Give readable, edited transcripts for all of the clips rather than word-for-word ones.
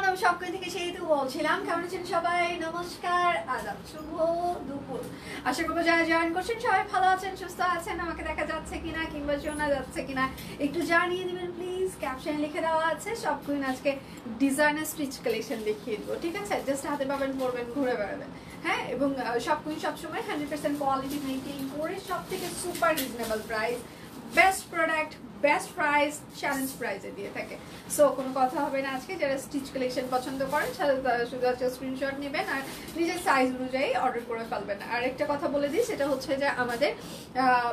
আমি সবকিছু থেকে সেই তো বলছিলাম। কেমন আছেন সবাই? নমস্কার, আদাব, শুভ দুপুর। আশা করবো যারা জয়েন করছেন সবাই ভালো আছেন, সুস্থ আছেন। আমাকে দেখা যাচ্ছে কিনা কিংবা শোনা যাচ্ছে কিনা একটু জানিয়ে দিবেন প্লিজ। ক্যাপশনে লিখে দেওয়া আছে সব কুইন আজকে ডিজাইনার স্টিচ কালেকশন দেখিয়ে দেবো, ঠিক আছে? জাস্ট হাতে পাবেন, পরবেন, ঘুরে বেড়াবেন, হ্যাঁ। এবং সব কুইন সবসময় 100% কোয়ালিটি মেনটেন করে সব থেকে super reasonable price, best product, best price, challenge প্রাইসে দিয়ে থাকে। সো কোনো কথা হবে না আজকে। যারা স্টিচ কালেকশন পছন্দ করেন তারা শুধু স্ক্রিনশট নেবেন আর নিজের সাইজ অনুযায়ী অর্ডার করে ফেলবেন। আর একটা কথা বলে দিই, সেটা হচ্ছে যে আমাদের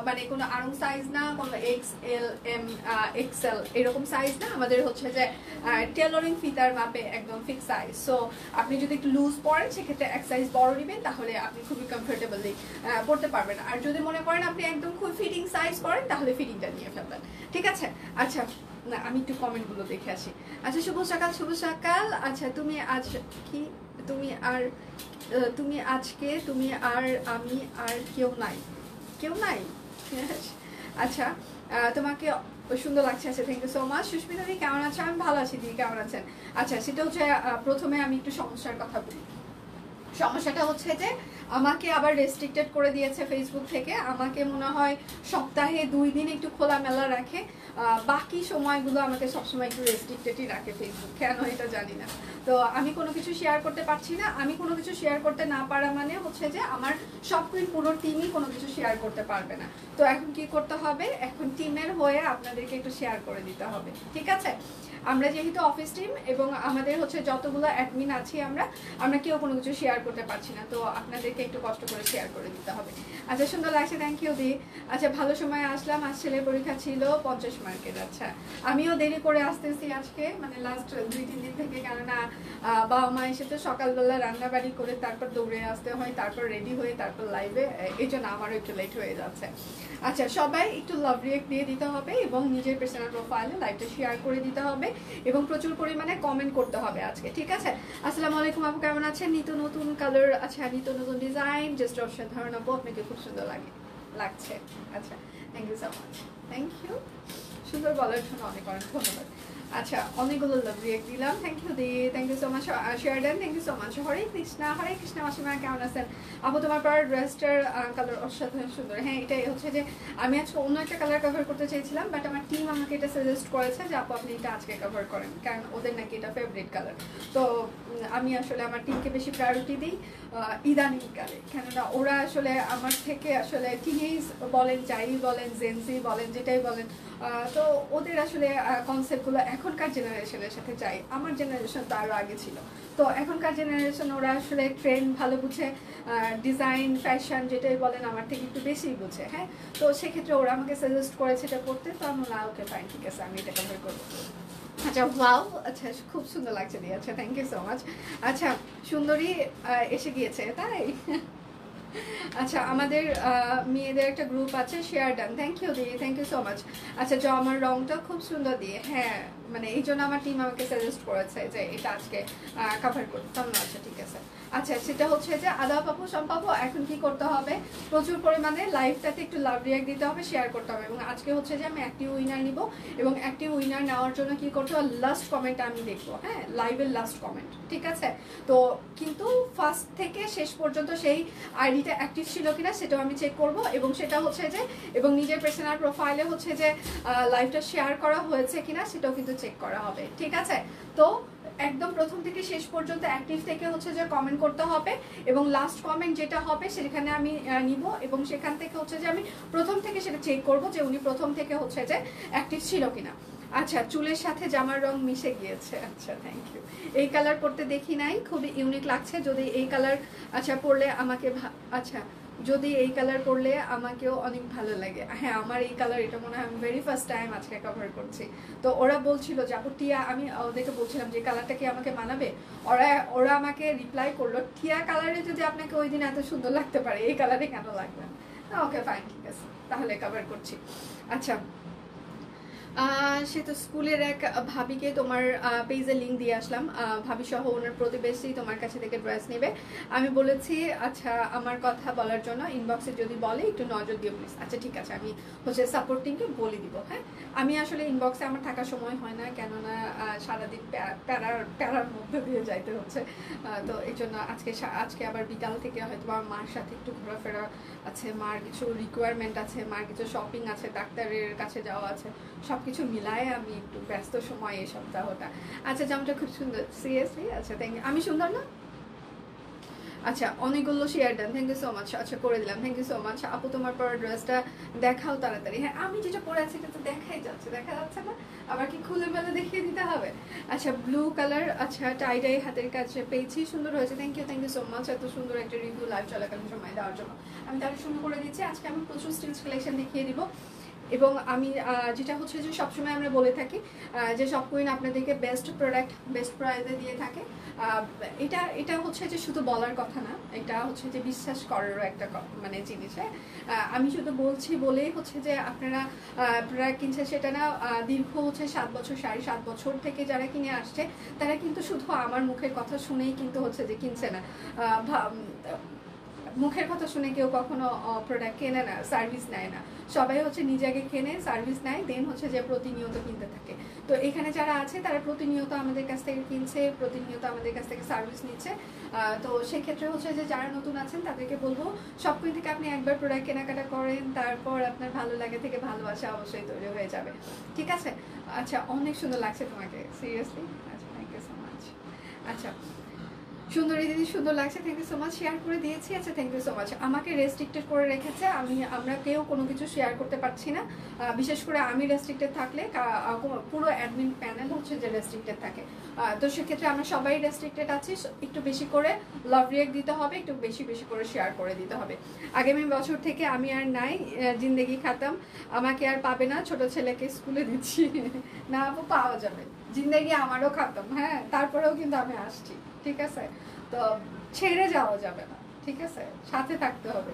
মানে কোনো আরং সাইজ না, কোনো XL M XL এরকম সাইজ না। আমাদের হচ্ছে যে টেলরিং ফিতার মাপে একদম ফিক্স সাইজ। সো আপনি যদি একটু লুজ পরেন সেক্ষেত্রে এক সাইজ বড় নেবেন, তাহলে আপনি খুবই কমফোর্টেবলি পড়তে পারবেন। আর যদি মনে করেন আপনি একদম খুব ফিটিং সাইজ পরেন তাহলে ফিটিংটা নিয়ে ফেলবেন, ঠিক আছে? আচ্ছা না, আমি একটু কমেন্টগুলো দেখে আসি। আচ্ছা, শুভ সকাল, শুভ সকাল। আচ্ছা, তুমি আজ কি, তুমি আর তুমি আজকে, তুমি আর আমি আর কেউ নাই, কেউ নাই। আচ্ছা, তোমাকে সুন্দর লাগছে। আচ্ছা, thank you so much. Susmita দি কেমন আছো? আমি ভালো আছি। দিদি কেমন আছেন? আচ্ছা, সেটা হচ্ছে প্রথমে আমি একটু সমস্যার কথা বলি। সমস্যাটা হচ্ছে যে আমাকে আবার রেস্ট্রিক্টেড করে দিয়েছে ফেসবুক থেকে। আমাকে মনে হয় সপ্তাহে 2 দিন একটু খোলামেলা রাখে, বাকি সময়গুলো আমাকে সবসময় একটু রেস্ট্রিক্টেডই রাখে ফেসবুক। কেন এটা জানি না। তো আমি কোনো কিছু শেয়ার করতে পারছি না। আমি কোনো কিছু শেয়ার করতে না পারা মানে হচ্ছে যে আমার সব পুরো টিমই কোনো কিছু শেয়ার করতে পারবে না। তো এখন কি করতে হবে? এখন টিমের হয়ে আপনাদেরকে একটু শেয়ার করে দিতে হবে, ঠিক আছে? আমরা যেহেতু অফিস টিম এবং আমাদের হচ্ছে যতগুলো অ্যাডমিন আছি আমরা কেউ কোনো কিছু শেয়ার করতে পারছি না। তো আপনাদেরকে একটু কষ্ট করে শেয়ার করে দিতে হবে। আচ্ছা, সুন্দর লাগছে, থ্যাংক ইউ দি। আচ্ছা, ভালো সময় আসলাম। আজ ছেলের পরীক্ষা ছিল 50 মার্কের। আচ্ছা, আমিও দেরি করে আসতেছি আজকে, মানে লাস্ট 2-3 দিন থেকে। কেননা বাবা মা এসে তো সকালবেলা রান্নাবাড়ি করে তারপর দৌড়ে আসতে হয়, তারপর রেডি হয়ে তারপর লাইভে, এই জন্য আমারও একটু লেট হয়ে যাচ্ছে। আচ্ছা, সবাই একটু লাভ রিয়েক্ট দিয়ে দিতে হবে এবং নিজের পার্সোনাল প্রোফাইলে লাইভটা শেয়ার করে দিতে হবে এবং প্রচুর পরিমাণে কমেন্ট করতে হবে আজকে, ঠিক আছে? আসসালামু আলাইকুম আপু, কেমন আছেন? নিত্য নতুন কালার, আচ্ছা নিত্য নতুন ডিজাইন, জাস্ট অসাধারণ আপু, আপনাকে খুব সুন্দর লাগছে। আচ্ছা, thank you so much, thank you. সুন্দর বলার জন্য অনেক অনেক ধন্যবাদ। আচ্ছা, অনেকগুলো লাভ রিয়েক্ট দিলাম, থ্যাংক ইউ দি, থ্যাংক ইউ সো মাচ। শেয়ারডেন, thank you so much. Hare Krishna মাসিমা কেমন আছেন? আপু তোমার পর ড্রেসটার কালার অসাধারণ সুন্দর। হ্যাঁ, এটাই হচ্ছে যে আমি আজকে অন্য একটা কালার কভার করতে চেয়েছিলাম, বাট আমার টিম আমাকে এটা সাজেস্ট করেছে যে আপু আপনি এটা আজকে কভার করেন, কারণ ওদের নাকি এটা ফেভারিট কালার। তো আমি আসলে আমার টিমকে বেশি প্রায়োরিটি দিই ইদানিংকালে, কেননা ওরা আসলে আমার থেকে আসলে টিনেজ বলেন, যাই বলেন, জেনজি বলেন, যেটাই বলেন, তো ওদের আসলে কনসেপ্টগুলো এখনকার জেনারেশনের সাথে যায়। আমার জেনারেশন তো আরও আগে ছিল। তো এখনকার জেনারেশন ওরা আসলে ট্রেন্ড ভালো বুঝে, ডিজাইন ফ্যাশন যেটাই বলেন আমার থেকে একটু বেশিই বুঝে, হ্যাঁ। তো সেক্ষেত্রে ওরা আমাকে সাজেস্ট করেছে এটা করতে। তো আমি না, ওকে ফাইন, ঠিক আছে, আমি এটা কভার করবো। আচ্ছা, ওয়াও, আচ্ছা খুব সুন্দর লাগছে দিয়ে। আচ্ছা, থ্যাংক ইউ সো মাচ। আচ্ছা, সুন্দরী এসে গিয়েছে, তাই? আচ্ছা, আমাদের মেয়েদের একটা গ্রুপ আছে, শেয়ার ডান, থ্যাংক ইউ দিয়ে, থ্যাংক ইউ সো মাচ। আচ্ছা, আমার রংটা খুব সুন্দর দিয়ে, হ্যাঁ, মানে এই জন্য আমার টিম আমাকে সাজেস্ট করেছে যে এটা আজকে কভার করতাম না। আচ্ছা, ঠিক আছে। আচ্ছা, সেটা হচ্ছে যে আদা পাপু, সম্পাপু, এখন কি করতে হবে? প্রচুর পরিমাণে লাইভটাতে একটু লাভ রিয়াক্ট দিতে হবে, শেয়ার করতে হবে। এবং আজকে হচ্ছে যে আমি একটি উইনার নিব এবং একটি উইনার নেওয়ার জন্য কি করতে হবে? লাস্ট কমেন্ট আমি দেখবো, হ্যাঁ, লাইভের লাস্ট কমেন্ট, ঠিক আছে? তো কিন্তু ফার্স্ট থেকে শেষ পর্যন্ত সেই আইডিটা অ্যাক্টিভ ছিল কিনা সেটাও আমি চেক করব এবং সেটা হচ্ছে যে এবং নিজের পার্সোনাল প্রোফাইলে হচ্ছে যে লাইভটা শেয়ার করা হয়েছে কিনা সেটাও কিন্তু চেক করা হবে, ঠিক আছে? তো একদম প্রথম থেকে শেষ পর্যন্ত অ্যাক্টিভ থেকে হচ্ছে যে কমেন্ট করতে হবে এবং লাস্ট কমেন্ট যেটা হবে সেখানে আমি নিব এবং সেখান থেকে হচ্ছে যে আমি প্রথম থেকে সেটা চেক করব যে উনি প্রথম থেকে হচ্ছে যে অ্যাক্টিভ ছিল কিনা। আচ্ছা, চুলের সাথে জামার রং মিশে গিয়েছে। আচ্ছা, থ্যাংক ইউ। এই কালার পরতে দেখি নাই, খুবই ইউনিক লাগছে। যদি এই কালার আচ্ছা পরলে আমাকে, আচ্ছা যদি এই কালার পরলে আমাকেও অনেক ভালো লাগে। হ্যাঁ, আমার এই কালার, এটা মনে হয় আমি ভেরি ফার্স্ট টাইম আজকে কভার করছি। তো ওরা বলছিল যে আপু টিয়া, আমি ওদেরকে বলছিলাম যে কালারটা কি আমাকে মানাবে। ওরা আমাকে রিপ্লাই করলো, টিয়া কালারে যদি আপনাকে ওই দিন এত সুন্দর লাগতে পারে, এই কালারে কেন লাগবে না? ওকে ফাইন, ঠিক আছে, তাহলে কভার করছি। আচ্ছা, সে তো স্কুলের এক ভাবিকে তোমার পেজে লিঙ্ক দিয়ে আসলাম, ভাবি সহ ওনার প্রতিবেশী তোমার কাছে থেকে ড্রেস নেবে। আমি বলেছি আচ্ছা আমার কথা বলার জন্য ইনবক্সে যদি বলে একটু নজর দিও প্লিজ। আচ্ছা ঠিক আছে, আমি হচ্ছে সাপোর্ট টিমকে বলে দিব। হ্যাঁ, আমি আসলে ইনবক্সে আমার থাকার সময় হয় না, কেননা সারাদিন প্যারার মধ্যে দিয়ে যাইতে হচ্ছে। তো এই জন্য আজকে আবার বিকাল থেকে হয়তো আমার মার সাথে একটু ঘোরাফেরা আছে, মার কিছু রিকোয়ারমেন্ট আছে, মার কিছু শপিং আছে, ডাক্তারের কাছে যাওয়া আছে, সবকিছু মিলায় আমি একটু ব্যস্ত সময় এই সপ্তাহটা। আচ্ছা জামাটা খুব সুন্দর, সিরিয়াসলি? আচ্ছা থ্যাংক ইউ। আমি সুন্দর না? আচ্ছা অনেকগুলো শেয়ার দেন, থ্যাংক ইউ সো মাচ। আচ্ছা করে দিলাম, থ্যাংক ইউ সো মাচ। আপু তোমার পর ড্রেসটা দেখাও তাড়াতাড়ি। হ্যাঁ আমি যেটা পরে আছি এটা তো দেখাই যাচ্ছে, দেখা যাচ্ছে না? আবার কি খুলে মেলে দেখিয়ে দিতে হবে? আচ্ছা ব্লু কালার, আচ্ছা টাই হাতের কাছে পেয়েছি, সুন্দর হয়েছে, থ্যাংক ইউ সো মাচ এত সুন্দর একটা রিভিউ লাইভ চলাকালীন সময় দেওয়ার জন্য। আমি তাহলে শুরু করে দিচ্ছি। আজকে আমি প্রচুর স্টিলস কালেকশন দেখিয়ে দিব, এবং আমি যেটা হচ্ছে যে সবসময় আমরা বলে থাকি যে সব কুইন আপনাদেরকে বেস্ট প্রোডাক্ট বেস্ট প্রাইসে দিয়ে থাকে। এটা হচ্ছে যে শুধু বলার কথা না, এটা হচ্ছে যে বিশ্বাস করারও একটা মানে জিনিস। হ্যাঁ, আমি শুধু বলছি বলেই হচ্ছে যে আপনারা প্রোডাক্ট কিনছে সেটা না। দীর্ঘ হচ্ছে 7 বছর 7.5 বছর থেকে যারা কিনে আসছে তারা কিন্তু শুধু আমার মুখের কথা শুনেই কিন্তু হচ্ছে যে কিনছে না। মুখের কথা শুনে কেউ কখনো প্রোডাক্ট কেনে না, সার্ভিস নেয় না। সবাই হচ্ছে নিজে আগে কেনে, সার্ভিস নেয়, দেন হচ্ছে যে প্রতিনিয়ত কিনতে থাকে। তো এখানে যারা আছে তারা প্রতিনিয়ত আমাদের কাছ থেকে কিনছে, প্রতিনিয়ত আমাদের কাছ থেকে সার্ভিস নিচ্ছে। তো সেক্ষেত্রে হচ্ছে যে যারা নতুন আছেন তাদেরকে বলবো সব কুইন থেকে আপনি একবার প্রোডাক্ট কেনাকাটা করেন, তারপর আপনার ভালো লাগে থেকে ভালোবাসা অবশ্যই তৈরি হয়ে যাবে। ঠিক আছে? আচ্ছা অনেক সুন্দর লাগছে তোমাকে, সিরিয়াসলি। আচ্ছা থ্যাংক ইউ সো মাচ। আচ্ছা সুন্দরী দিদি সুন্দর লাগছে, thank you so much. Share করে দিয়েছি, আচ্ছা থ্যাংক ইউ সো মাচ। আমাকে রেস্ট্রিক্টেড করে রেখেছে, আমরা কেউ কোনো কিছু শেয়ার করতে পারছি না। বিশেষ করে আমি রেস্ট্রিক্টেড থাকলে পুরো অ্যাডমিন প্যানেল হচ্ছে যে রেস্ট্রিক্টেড থাকে। তো সেক্ষেত্রে আমরা সবাই রেস্ট্রিক্টেড আছি। একটু বেশি করে লাভ রিয়েক্ট দিতে হবে, একটু বেশি বেশি করে শেয়ার করে দিতে হবে। আগামী বছর থেকে আমি আর নাই, জিন্দেগি খাতাম, আমাকে আর পাবে না, ছোট ছেলেকে স্কুলে দিচ্ছি। না আপু পাওয়া যাবে, জিন্দেগি আমারও খাতাম। হ্যাঁ তারপরেও কিন্তু আমি আসছি, ঠিক আছে? তো ছেড়ে যাওয়া যাবে না, ঠিক আছে? সাথে থাকতে হবে।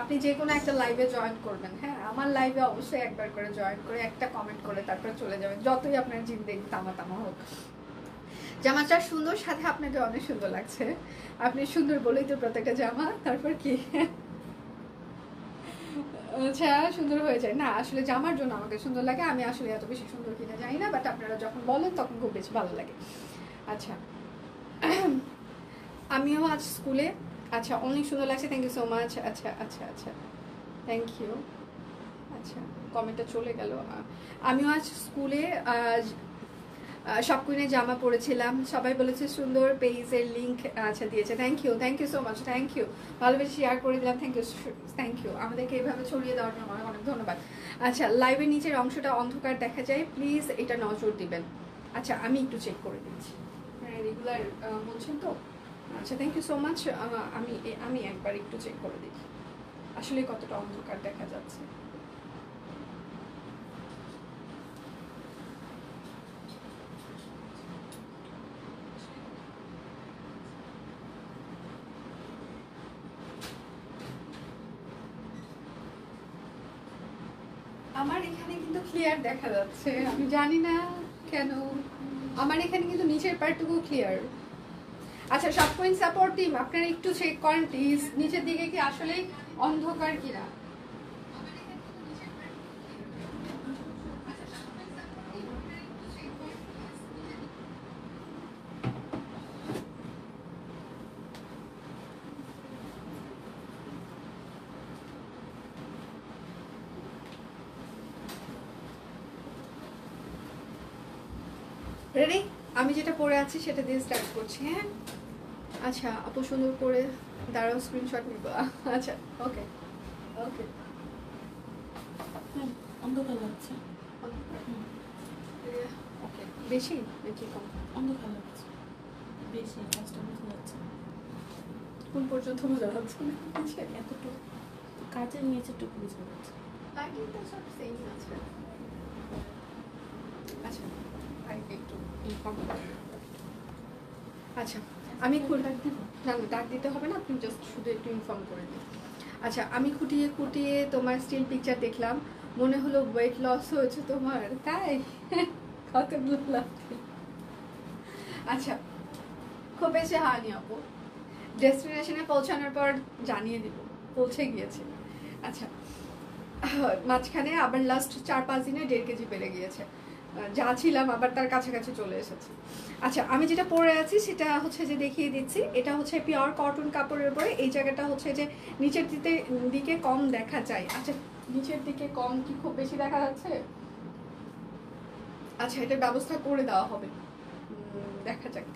আপনি যে কোনো একটা লাইভে জয়েন করবেন, হ্যাঁ আমার লাইভে অবশ্যই একবার করে জয়েন করে একটা কমেন্ট করে তারপরে চলে যাবেন, যতই আপনার জিন্দেগি তামা হোক। জামাটা সুন্দর, সাথে আপনাকে অনেক সুন্দর লাগছে। আপনি সুন্দর বলেই তো প্রত্যেকটা জামা, তারপর কি? আচ্ছা সুন্দর হয়ে যায় না, আসলে জামার জন্য আমাকে সুন্দর লাগে, আমি আসলে এত বেশি সুন্দর কিনা জানি না, বাট আপনারা যখন বলেন তখন খুব বেশি ভালো লাগে। আচ্ছা আমিও আজ স্কুলে, আচ্ছা অনেক সুন্দর লাগছে, থ্যাংক ইউ সো মাচ। আচ্ছা আচ্ছা আচ্ছা থ্যাংক ইউ। আচ্ছা কমেন্টটা চলে গেল। আমিও আজ স্কুলে সব কুইনের জামা পরেছিলাম, সবাই বলেছে সুন্দর, পেজের লিঙ্ক আচ্ছা দিয়েছে, thank you so much, thank you. ভালোবেসে শেয়ার করে দিলাম, থ্যাংক ইউ আমাদেরকে এইভাবে ছড়িয়ে দেওয়ার জন্য অনেক অনেক ধন্যবাদ। আচ্ছা লাইভের নিচের অংশটা অন্ধকার দেখা যায়, প্লিজ এটা নজর দিবেন। আচ্ছা আমি একটু চেক করে দিচ্ছি, হ্যাঁ রেগুলার বলছেন তো। আচ্ছা থ্যাংক ইউ সো মাচ। আমি একবার একটু চেক করে দিই আসলে কতটা অন্ধকার দেখা যাচ্ছে। আমার এখানে কিন্তু ক্লিয়ার দেখা যাচ্ছে, আমি জানি না কেন আমার এখানে কিন্তু নিচের পার্টটুকু ক্লিয়ার। আচ্ছা সব কুইন সাপোর্ট টিম আপনারা একটু চেক করেন প্লিজ নিচের দিকে কি আসলেই অন্ধকার কিনা। রেডি? আমি যেটা পরে আছি সেটা দিয়ে স্টার্ট করছি। হ্যাঁ আচ্ছা আপু সুন্দর করে দাঁড়াও, স্ক্রিনশট নিব। আচ্ছা ওকে ওকে। অন্ধকার লাগছে, ওকে বেশি নাকি কম? অন্ধকার লাগছে বেশি, কাজটা বোঝা যাচ্ছে। কোন পর্যন্ত বোঝা যাচ্ছে? এতটুকু কাজের নিচেটুকু বোঝা যাচ্ছে। লাইটিংটা সব সেম আছে। আচ্ছা একটু ইনফর্ম। আচ্ছা আমি না ডাক দিতে হবে না, আপনি জাস্ট শুধু একটু ইনফর্ম করে দিন। আচ্ছা আমি খুঁটিয়ে তোমার স্টিল পিকচার দেখলাম, মনে হলো ওয়েট লস হয়েছে তোমার, তাই? কতগুলো লাগবে? আচ্ছা, খুব বেশি হয়নি আপু, ডেস্টিনেশনে পৌঁছানোর পর জানিয়ে দিব পৌঁছে গিয়েছে। আচ্ছা, মাঝখানে আবার লাস্ট 4-5 দিনে 1.5 কেজি বেড়ে গিয়েছে, যা ছিলাম আবার তার কাছাকাছি চলে এসেছে। আচ্ছা, আমি যেটা পরে আছি সেটা হচ্ছে যে দেখিয়ে দিচ্ছি, এটা হচ্ছে পিওর কটন কাপড়ের উপরে। এই জায়গাটা হচ্ছে যে নিচের দিকে কম দেখা যায়। আচ্ছা, নিচের দিকে কম কি খুব বেশি দেখা যাচ্ছে? আচ্ছা, এটার ব্যবস্থা করে দেওয়া হবে, দেখা যাক।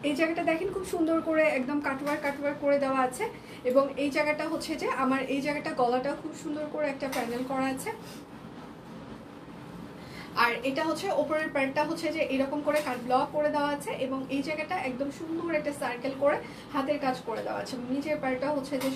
এই জায়গাটা দেখেন খুব সুন্দর করে একদম কাটওয়ার করে দেওয়া আছে, এবং এই জায়গাটা হচ্ছে যে আমার এই জায়গাটা গলাটা খুব সুন্দর করে একটা প্যানেল করা আছে। আর এটা হচ্ছে ওপরের প্যান্টটা হচ্ছে যে এরকম করে কাট ব্লক করে দেওয়া আছে, এবং এই জায়গাটা একদম সুন্দর একটা সার্কেল করে হাতের কাজ করে দেওয়া আছে। নিচের প্যান্টটা হচ্ছে যে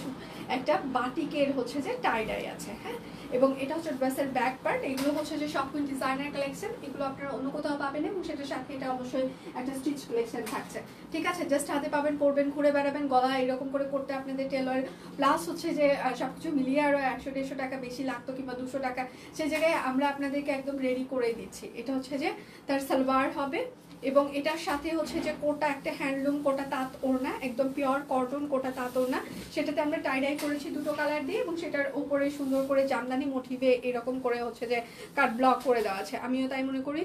একটা বাটিকের হচ্ছে যে টাই ডাই আছে, হ্যাঁ। এবং এটা হচ্ছে ড্রেসের ব্যাক পার্ট। এগুলো হচ্ছে যে সবগুলো ডিজাইনার কালেকশন, এগুলো আপনারা অন্য কোথাও পাবেন, এবং সেটার সাথে এটা অবশ্যই একটা স্টিচ কালেকশন থাকছে, ঠিক আছে। জাস্ট হাতে পাবেন, পরবেন, ঘুরে বেড়াবেন, গলা এরকম করে করতে আপনাদের টেলর প্লাস হচ্ছে যে সবকিছু মিলিয়ে আরো 100-150 টাকা বেশি লাগতো, কিংবা 200 টাকা, সেই জায়গায় আমরা আপনাদেরকে একদম রেডি করে দিচ্ছি। এটা হচ্ছে যে তার সালোয়ার হবে, এবং এটার সাথে হচ্ছে যে কোটা, একটা হ্যান্ডলুম কোটা তাঁত ওড়না, একদম পিওর কটন কোটা তাঁত ওড়না, সেটাতে আমরা টাই ডাই করেছি 2টো কালার দিয়ে, এবং সেটার উপরে সুন্দর করে জামদানি মোটিভে এরকম করে হচ্ছে যে কাট ব্লক করে দেওয়া আছে। আমিও তাই মনে করি,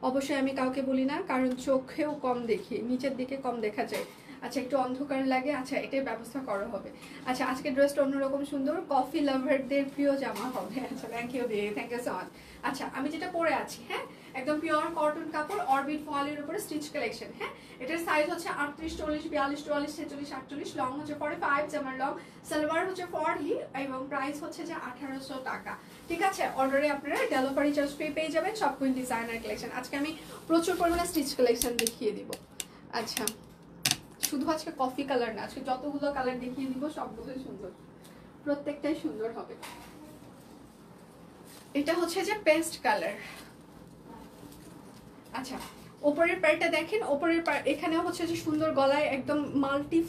অবশ্যই আমি কাউকে বলি না, কারণ চোখেও কম দেখি, নিচের দিকে কম দেখা যায়। আচ্ছা, একটু অন্ধকার লাগে, আচ্ছা এটার ব্যবস্থা করা হবে। আচ্ছা, আজকে ড্রেসটা অন্যরকম সুন্দর, কফি লাভারদের প্রিয় জামা হবে। আচ্ছা, থ্যাংক ইউ দিয়ে, থ্যাংক ইউ সো মাচ। আচ্ছা, আমি যেটা পরে আছি, হ্যাঁ, একদম পিওর কটন কাপড়, অরবিট ফয়েলের উপরে স্টিচ কালেকশন, হ্যাঁ। এটার সাইজ হচ্ছে 38, 40, 42, 44, 46, 48, লং হচ্ছে 45, জামার লং, সালোয়ার হচ্ছে 40, এবং প্রাইস হচ্ছে যে 1800 টাকা, ঠিক আছে। অর্ডারে আপনারা ডেলিভারি চার্জ পেয়ে যাবেন। সবগুলো ডিজাইনার কালেকশন। আজকে আমি প্রচুর পরিমাণে স্টিচ কালেকশন দেখিয়ে দিব। আচ্ছা, শুধু আজকে কফি কালার না, আজকে যতগুলো কালার দেখিয়ে দিব সবগুলোই সুন্দর, প্রত্যেকটাই সুন্দর হবে। এটা হচ্ছে যে পেস্ট কালার। আচ্ছা, ওপরের প্যান্টটা দেখেন, ওপরের এখানে হচ্ছে যে সুন্দর গলায় একদম মাল্টি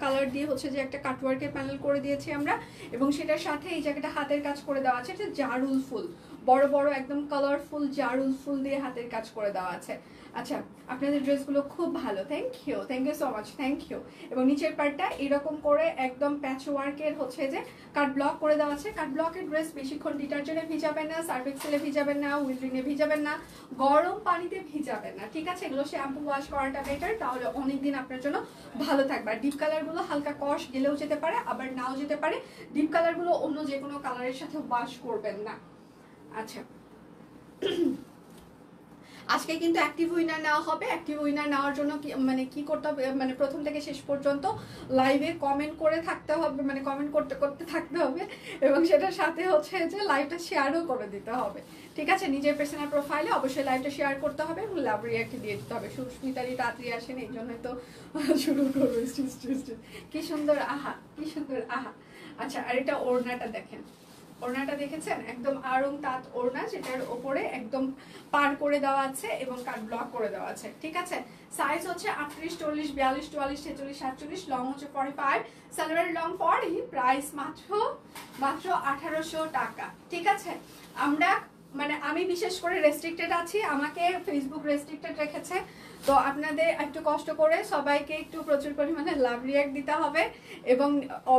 কালার দিয়ে হচ্ছে যে একটা কাটওয়ার্কের প্যানেল করে দিয়েছি আমরা, এবং সেটার সাথে এই জায়গাটা হাতের কাজ করে দেওয়া আছে, এটা জারুল ফুল, বড় বড় একদম কালারফুল জারুল ফুল দিয়ে হাতের কাজ করে দেওয়া আছে। আচ্ছা, আপনাদের ড্রেসগুলো খুব ভালো, thank you so much, thank you. এবং নিচের পার্টটা এরকম করে একদম প্যাচ ওয়ার্কের হচ্ছে যে কাট ব্লক করে দেওয়া আছে। কাট ব্লকের ড্রেস বেশিক্ষণ ডিটারজেন্টে ভিজাবেন না, সার্ফ এক্সেলে ভিজাবেন না, উইলরিনে ভিজাবেন না, গরম পানিতে ভিজাবেন না, ঠিক আছে। এগুলো শ্যাম্পু ওয়াশ করাটা বেটার, তাহলে অনেকদিন আপনার জন্য ভালো থাকবে। আর ডিপ কালারগুলো হালকা কষ গেলেও যেতে পারে, আবার নাও যেতে পারে। ডিপ কালারগুলো অন্য যে কোনো কালারের সাথে ওয়াশ করবেন না। আচ্ছা, আজকে কিন্তু অ্যাক্টিভ উইনার নেওয়া হবে। অ্যাক্টিভ উইনার নেওয়ার জন্য কি করতে হবে, মানে প্রথম থেকে শেষ পর্যন্ত লাইভে কমেন্ট করে থাকতে হবে, মানে কমেন্ট করতে করতে থাকতে হবে, এবং সেটার সাথে হচ্ছে যে লাইভটা শেয়ারও করে দিতে হবে, ঠিক আছে। নিজের পার্সোনাল প্রোফাইলে অবশ্যই লাইভটা শেয়ার করতে হবে, এবং লাভ রিয়াক্ট দিয়ে দিতে হবে। সুস্মিতারি তাড়াতাড়ি আসেন, এই জন্যই তো শুরু করবো। কি সুন্দর, আহা কি সুন্দর, আহা। আচ্ছা, আর এটা ওড়নাটা দেখেন, ওড়নাটা দেখেছেন, একদম আড়ং তাঁত ওড়না, যেটার ওপরে একদম পার করে দেওয়া আছে এবং কাট ব্লক করে দেওয়া আছে, ঠিক আছে। সাইজ হচ্ছে 38, 40, 42, 44, 46, 47, লং হচ্ছে 45, সালোয়ার লং 40, প্রাইস মাত্র 1800 টাকা, ঠিক আছে। আমরা মানে আমি বিশেষ করে রেস্ট্রিক্টেড আছি, আমাকে ফেসবুক রেস্ট্রিক্টেড রেখেছে, তো আপনাদের একটু কষ্ট করে সবাইকে একটু প্রচুর পরিমাণে লাভ রিয়াক্ট দিতে হবে, এবং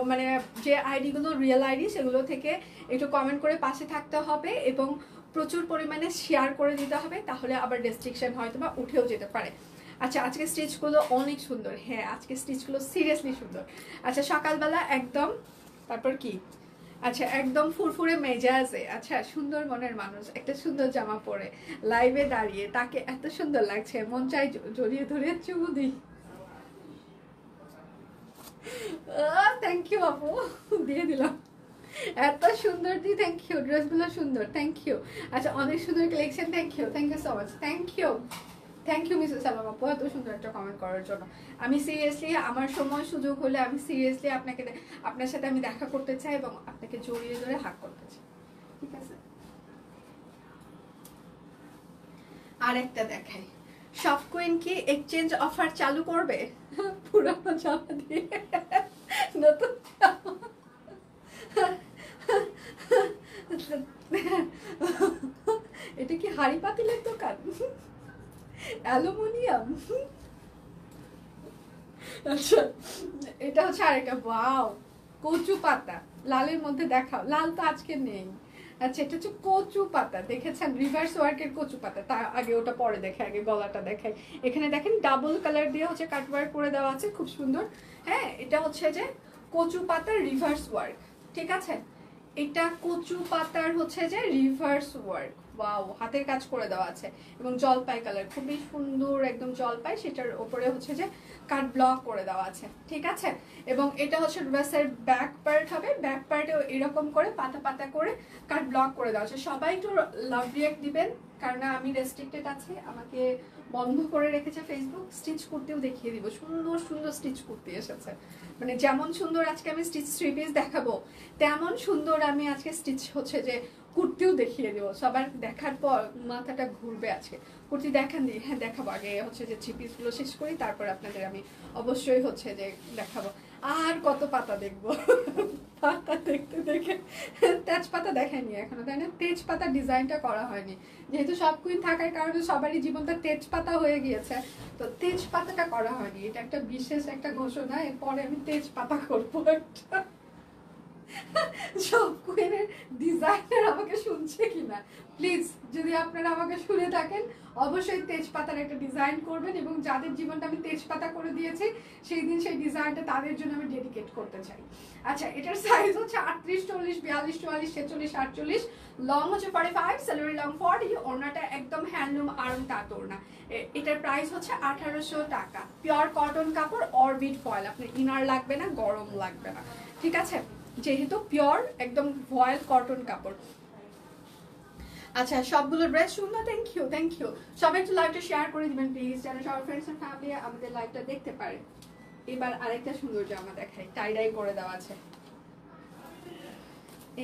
মানে যে আইডিগুলো রিয়েল আইডি সেগুলো থেকে একটু কমেন্ট করে পাশে থাকতে হবে, এবং প্রচুর পরিমাণে শেয়ার করে দিতে হবে, তাহলে আবার রেস্ট্রিকশন হয়তো বা উঠেও যেতে পারে। আচ্ছা, আজকে স্টিচগুলো অনেক সুন্দর, হ্যাঁ আজকে স্টিচগুলো সিরিয়াসলি সুন্দর। আচ্ছা, সকালবেলা একদম, তারপর কি, আচ্ছা একদম ফুরফুরে মেজাজে, আচ্ছা সুন্দর মনের মানুষ একটা সুন্দর জামা পরে লাইভে দাঁড়িয়ে তাকে এত সুন্দর লাগছে, মন চাই জড়িয়ে ধরে চুমু দিই। থ্যাংক ইউ আপু, দিয়ে দিলাম, এত সুন্দর দি, থ্যাংক ইউ। ড্রেসগুলো সুন্দর, থ্যাংক ইউ। আচ্ছা, অনেক সুন্দর collection, thank you so much, thank you Mrs Salam আপু, এত সুন্দর একটা কমেন্ট করার জন্য। আমি সিরিয়াসলি আমার সময় সুযোগ হলে আমি সিরিয়াসলি আপনার সাথে আমি দেখা করতে চাই, এবং আপনাকে জড়িয়ে ধরে হাত করতে চাই, ঠিক আছে। আর একটা দেখাই, সব কুইন কি এক্সচেঞ্জ অফার চালু করবে পুরানো জামা দিয়ে নতুন এটা কি হাড়ি পাতিলের দোকান? অ্যালুমিনিয়াম। আচ্ছা, এটা হচ্ছে আরেকটা, ওয়াও, কচু পাতা লালের মধ্যে দেখাও। লাল তো আজকে নেই। আচ্ছা, এটা হচ্ছে কচু পাতা, দেখেছেন? রিভার্স ওয়ার্কের কচু পাতা। তার আগে ওটা পরে দেখে, আগে গলাটা দেখাই। এখানে দেখেন ডাবল কালার দিয়ে হচ্ছে কাট ওয়ার্ক করে দেওয়া আছে, খুব সুন্দর। হ্যাঁ, এটা হচ্ছে যে কচু পাতার রিভার্স ওয়ার্ক, ঠিক আছে? এটা কচু পাতার হচ্ছে যে রিভার্স ওয়ার্ক, ওয়াও, হাতের কাজ করে দেওয়া আছে এবং জলপাই কালার, খুবই সুন্দর একদম জলপাই। সেটার উপরে হচ্ছে যে কাট ব্লক করে দেওয়া আছে, ঠিক আছে? এবং এটা হচ্ছে ড্রেসের ব্যাক পার্ট হবে, ব্যাক পার্টেও এরকম করে পাতা পাতা করে কাট ব্লক করে দেওয়া আছে। সবাই একটু লাভ রিয়াক্ট দিবেন, কারণ আমি রেস্ট্রিক্টেড আছি, আমাকে বন্ধ করে রেখেছে ফেসবুক। স্টিচ করতেও দেখিয়ে দিব, সুন্দর সুন্দর স্টিচ করতে এসেছে। মানে যেমন সুন্দর আজকে আমি স্টিচ থ্রি পিস দেখাবো, তেমন সুন্দর আমি আজকে স্টিচ হচ্ছে যে কুর্তিও দেখিয়ে দেবো। সবার দেখার পর মাথাটা ঘুরবে আজকে। কুর্তি দেখান দিই, হ্যাঁ দেখাবো। আগে হচ্ছে যে থ্রি পিসগুলো শেষ করি, তারপর আপনাদের আমি অবশ্যই হচ্ছে যে দেখাবো। আর কত পাতা দেখবো? পাতা দেখতে দেখে তেজপাতা দেখায়নি এখনো, তাই না? তেজপাতা ডিজাইনটা করা হয়নি, যেহেতু সব কুইন থাকার কারণে সবারই জীবনটা তেজপাতা হয়ে গিয়েছে, তো তেজপাতাটা করা হয়নি। এটা একটা বিশেষ একটা ঘোষণা, এরপরে আমি তেজপাতা করবো একটা। সব কুইনের ডিজাইনার আমাকে শুনছে কিনা প্লিজ, যদি আপনারা আমাকে শুনে থাকেন অবশ্যই তেজপাতার একটা ডিজাইন করবেন, এবং যাদের জীবনটা আমি তেজপাতা করে দিয়েছি সেই দিন সেই ডিজাইনটা তাদের জন্য আমি ডেডিকেট করতে চাই। আচ্ছা, এটার সাইজ হচ্ছে 38, 40, 42, 44, 46, 48, লং হচ্ছে 45, সালোয়ার লং 40, ওড়নাটা একদম হ্যান্ডলুম আরং তাঁত ওড়না। এটার প্রাইস হচ্ছে 1800 টাকা। পিওর কটন কাপড়, অরবিট ফয়েল, আপনার ইনার লাগবে না, গরম লাগবে না, ঠিক আছে? যেহেতু পিওর একদম ভয়েল কটন কাপড়। আচ্ছা, সবগুলো ড্রেস সুন্দর, থ্যাংক ইউ, থ্যাংক ইউ। সবাই একটু লাইভটা শেয়ার করে দিবেন প্লিজ, যেন সবার ফ্রেন্ডস এন্ড ফ্যামিলি আমাদের লাইভটা দেখতে পারে। এবার আরেকটা সুন্দর জামা দেখাই, টাই ডাই করে দেওয়া আছে।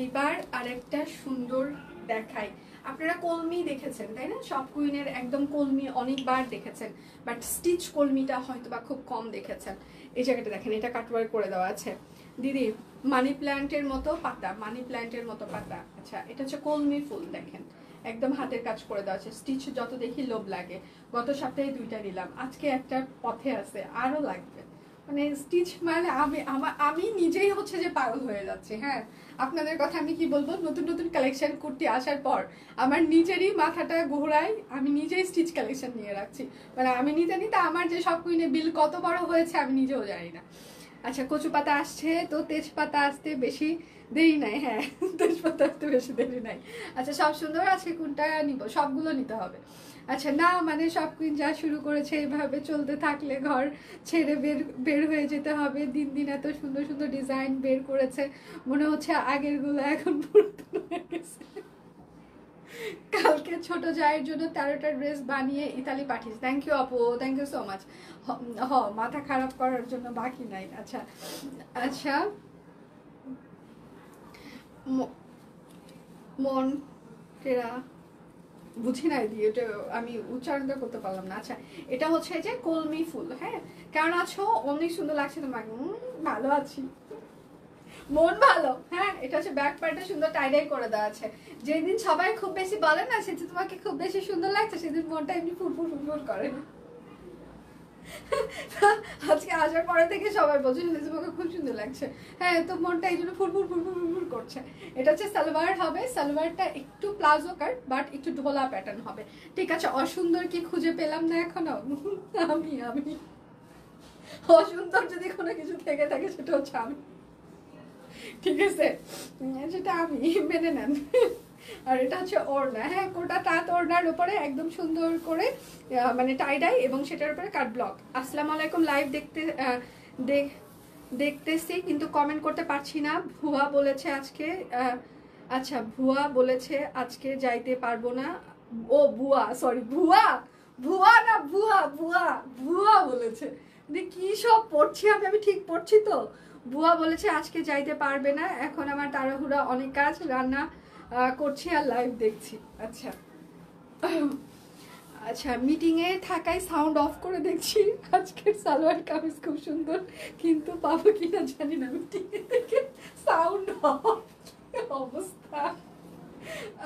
এইবার আরেকটা সুন্দর দেখাই। আপনারা কলমি দেখেছেন তাই না? সব কুইনের একদম কলমি অনেকবার দেখেছেন, বাট স্টিচ কলমিটা হয়তো বা খুব কম দেখেছেন। এই জায়গাটা দেখেন, এটা কাটওয়ার্ক করে দেওয়া আছে দিদি, মানি প্ল্যান্টের মতো পাতা, মানি প্ল্যান্টের মতো পাতা। আচ্ছা, এটা হচ্ছে কলমি ফুল, দেখেন একদম হাতের কাজ করে দেওয়া আছে। স্টিচ যত দেখি লোভ লাগে। গত সপ্তাহে 2টা নিলাম, আজকে একটা পথে আছে, আরো লাগবে। মানে স্টিচ মানে আমি নিজেই হচ্ছে যে পাগল হয়ে যাচ্ছে। হ্যাঁ, আপনাদের কথা আমি কি বলবো, নতুন নতুন কালেকশন কুর্তি আসার পর আমার নিজেরই মাথাটা ঘোরায়, আমি নিজেই স্টিচ কালেকশন নিয়ে রাখছি। মানে আমি নিতে নিতে আমার যে সব কুইনে বিল কত বড় হয়েছে আমি নিজেও জানি না। আচ্ছা, কচু পাতা আসছে, তো তেজপাতা আসতে বেশি দেরি নাই। হ্যাঁ, তেজপাতা আসতে বেশি দেরি নাই। আচ্ছা, সব সুন্দর আছে, কোনটা নিব? সবগুলো নিতে হবে। আচ্ছা, না মানে সব কুইন যা শুরু করেছে এভাবে চলতে থাকলে ঘর ছেড়ে বের হয়ে যেতে হবে। দিন দিন এত সুন্দর সুন্দর ডিজাইন বের করেছে, মনে হচ্ছে আগের গুলো এখন পুরাতন হয়ে গেছে। কালকে ছোট জায়ের জন্য 13টা ড্রেস বানিয়ে ইতালি পাঠিয়েছি। থ্যাংক ইউ আপু, থ্যাংক ইউ সো মাচ। মাথা খারাপ করার জন্য বাকি নাই। আচ্ছা আচ্ছা, মন কেরা বুঝি নাই দিয়ে, এটা আমি উচ্চারণটা করতে পারলাম না। আচ্ছা, এটা হচ্ছে যে কলমি ফুল। হ্যাঁ, কেমন আছো? অনেক সুন্দর লাগছে তোমাকে। ভালো আছি, মন ভালো। হ্যাঁ, এটা হচ্ছে ব্যাক পার্টে সুন্দর টাইডাই করে দেওয়া আছে। যেদিন সবাই খুব বেশি বলে না সেদিন তোমাকে খুব বেশি সুন্দর লাগছে, সেদিন মনটা এমনি ফুরফুর ফুরফুর করে। আজকে আসার পরে থেকে সবাই বলছে তোমাকে খুব সুন্দর লাগছে। হ্যাঁ, তো মনটা এই জন্য ফুরফুর ফুরফুর ফুরফুর করছে। এটা হচ্ছে সালোয়ার হবে, সালোয়ারটা একটু প্লাজো কাট বাট একটু ঢোলা প্যাটার্ন হবে, ঠিক আছে? অসুন্দর কি খুঁজে পেলাম না এখনো? আমি অসুন্দর যদি কোনো কিছু থেকে থাকে সেটা হচ্ছে আমি, ঠিক আছে? সেটা আমি, মেনে নেন। আর এটা হচ্ছে ওড়না। হ্যাঁ, কোটা তাঁত ওড়নার উপরে একদম সুন্দর করে মানে টাইডাই এবং সেটার উপরে কাট ব্লক। আসসালামু আলাইকুম, লাইভ দেখতেছি কিন্তু কমেন্ট করতে পারছি না। ভুয়া বলেছে আজকে, আচ্ছা ভুয়া বলেছে আজকে যাইতে পারবো না। ও ভুয়া, সরি, ভুয়া ভুয়া না ভুয়া, ভুয়া ভুয়া বলেছে। কি সব পড়ছি আমি ঠিক পড়ছি তো? বুয়া বলেছে আজকে যাইতে পারবে না, এখন আমার তাড়াহুড়া, অনেক কাজ, রান্না করছি আর লাইভ দেখছি। আচ্ছা আচ্ছা, মিটিংয়ে থাকায় সাউন্ড অফ করে দেখছি। আজকের সালোয়ার কামিজ খুব সুন্দর, কিন্তু পাবো কিনা জানি না। মিটিংয়ে থেকে সাউন্ড অফ, অবস্থা।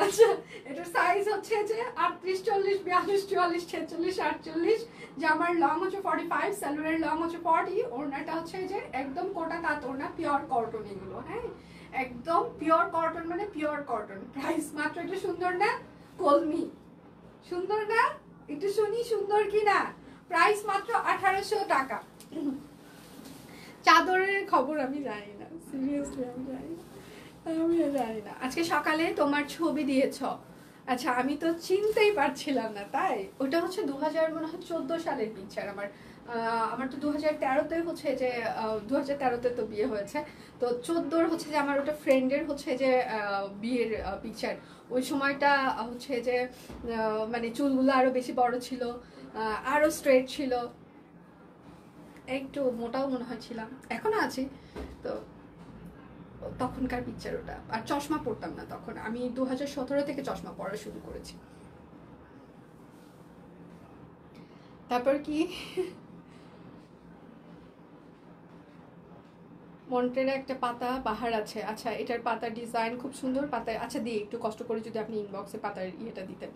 আচ্ছা, এটার সাইজ হচ্ছে যে 38, 40, 42, 44, 46, 48, জামার লং হচ্ছে 45, সালোয়ারের লং হচ্ছে 40, ওড়নাটা হচ্ছে যে একদম কোটা কাত ওড়না, পিওর কটন এগুলো, হ্যাঁ একদম পিওর কটন, মানে পিওর কটন। প্রাইস মাত্র, এটা সুন্দর না কলমি, সুন্দর না একটু শুনি সুন্দর কি না? প্রাইস মাত্র 1800 টাকা। চাদরের খবর আমি জানি না, সিরিয়াসলি আমি জানি না, আমি জানি না। আজকে সকালে তোমার ছবি দিয়েছ, আচ্ছা আমি তো চিনতেই পারছিলাম না, তাই ওটা হচ্ছে 2014 সালের পিকচার। আমার তো 2013-তে হচ্ছে যে 2013-তে তো বিয়ে হয়েছে, তো 14-র হচ্ছে যে আমার ওটা ফ্রেন্ডের হচ্ছে যে বিয়ের পিকচার। ওই সময়টা হচ্ছে যে মানে চুলগুলো আরো বেশি বড় ছিল, আরো স্ট্রেট ছিল, একটু মোটাও মনে হয়েছিলাম, এখনো আছি। তো তখনকার পিকচার ওটা। আর চশমা পরতাম না তখন, আমি 2017 থেকে চশমা পরা শুরু করেছি। তারপর কি মন্টের একটা পাতা বাহার আছে, আচ্ছা এটার পাতার ডিজাইন খুব সুন্দর, পাতায় আচ্ছা দিয়ে একটু কষ্ট করে যদি আপনি ইনবক্সে পাতার ইয়েটা দিতেন।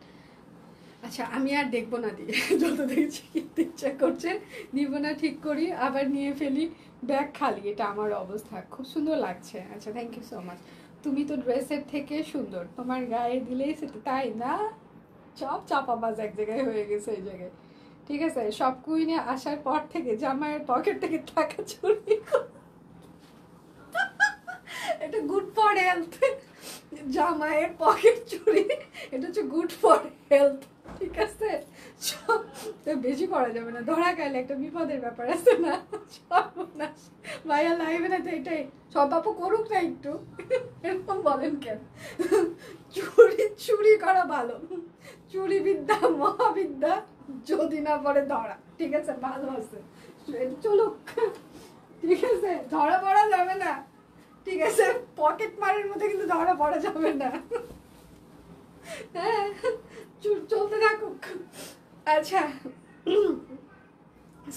আচ্ছা আমি আর দেখবো না দিয়ে, যত দেখছি কিনতে ইচ্ছা করছে নিব না, ঠিক করি আবার নিয়ে ফেলি, ব্যাগ খালি, এটা আমার অবস্থা। খুব সুন্দর লাগছে, আচ্ছা থ্যাংক ইউ সো মাচ। তুমি তো ড্রেসের থেকে সুন্দর, তোমার গায়ে দিলেই সেটা, তাই না? সব চাপাবাজ এক জায়গায় হয়ে গেছে এই জায়গায়, ঠিক আছে? সব কুইনে আসার পর থেকে জামাইয়ের পকেট থেকে টাকা চুরি, এটা গুড ফর হেলথ। জামাইয়ের পকেট চুরি, এটা হচ্ছে গুড ফর হেলথ, ঠিক আছে? বেশি করা যাবে না, ধরা গেলে একটা বিপদের ব্যাপার আছে না? সর্বনাশ, ভাইয়া লাইভে না তো এটাই, সব বাপু করুক না একটু, এরকম বলেন কেন? চুরি করা ভালো, চুরি বিদ্যা মহাবিদ্যা, যদি না পড়ে ধরা, ঠিক আছে? ভালো আছে, চলুক, ঠিক আছে? ধরা পড়া যাবে না, ঠিক আছে? পকেট মারের মধ্যে কিন্তু ধরা পড়া যাবে না, হ্যাঁ চলতে থাকুক। আচ্ছা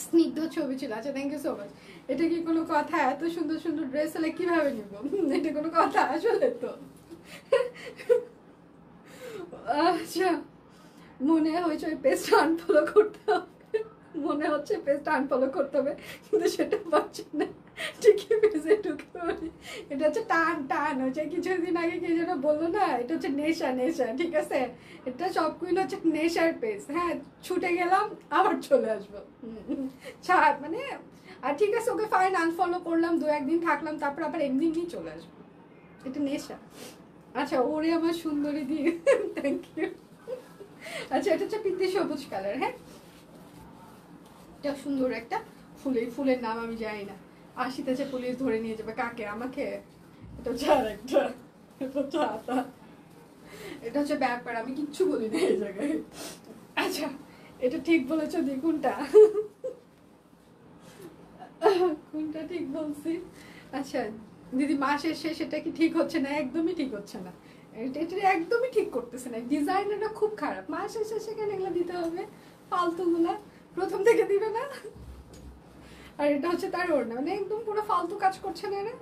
স্নিগ্ধ ছবি ছিল, আচ্ছা থ্যাংক ইউ সো মাচ। এটা কি কোনো কথা? এত সুন্দর সুন্দর ড্রেস হলে কিভাবে নিব? এটা কোনো কথা আসলে? তো আচ্ছা মনে হয়েছে ওই পেজটা আনফলো করতে হবে, মনে হচ্ছে পেজটা আনফলো করতে হবে, কিন্তু সেটা পাচ্ছি না, ঠিকই পেজে ঢুকে পড়ি। এটা হচ্ছে টান টান, হচ্ছে কিছুদিন আগে কে যেন বললো না, এটা হচ্ছে নেশা নেশা, ঠিক আছে? এটা সব কুইন হচ্ছে নেশার পেজ, হ্যাঁ ছুটে গেলাম আবার চলে আসবো, মানে আর ঠিক আছে ওকে ফাইন, আনফলো করলাম, 2-1 দিন থাকলাম, তারপর আবার এমনি চলে আসবো, এটা নেশা। আচ্ছা ওরে আমার সুন্দরী দিয়ে, থ্যাংক ইউ। আচ্ছা এটা হচ্ছে পিত্তি সবুজ কালার, হ্যাঁ এটা সুন্দর একটা ফুলের নাম আমি জানি না, আসিতেছে পুলিশ ধরে নিয়ে যাবে, কাকে? আমাকে? এটা হচ্ছে আর একটা, এটা হচ্ছে আতা, এটা হচ্ছে ব্যাপার, আমি কিচ্ছু বলি না এই জায়গায়। আচ্ছা এটা ঠিক বলেছো, কোনটা কোনটা ঠিক বলছি? আচ্ছা দিদি মাসের শেষ, এটা কি ঠিক হচ্ছে না? একদমই ঠিক হচ্ছে না, এটা একদমই ঠিক করতেছে না, ডিজাইনটা খুব খারাপ, মাসের শেষে কেন এগুলো দিতে হবে ফালতুগুলা? প্রথম থেকে দিবে না? আর এটা হচ্ছে তার ওড়না, মানে একদম পুরো ফালতু কাজ করছে না এরা।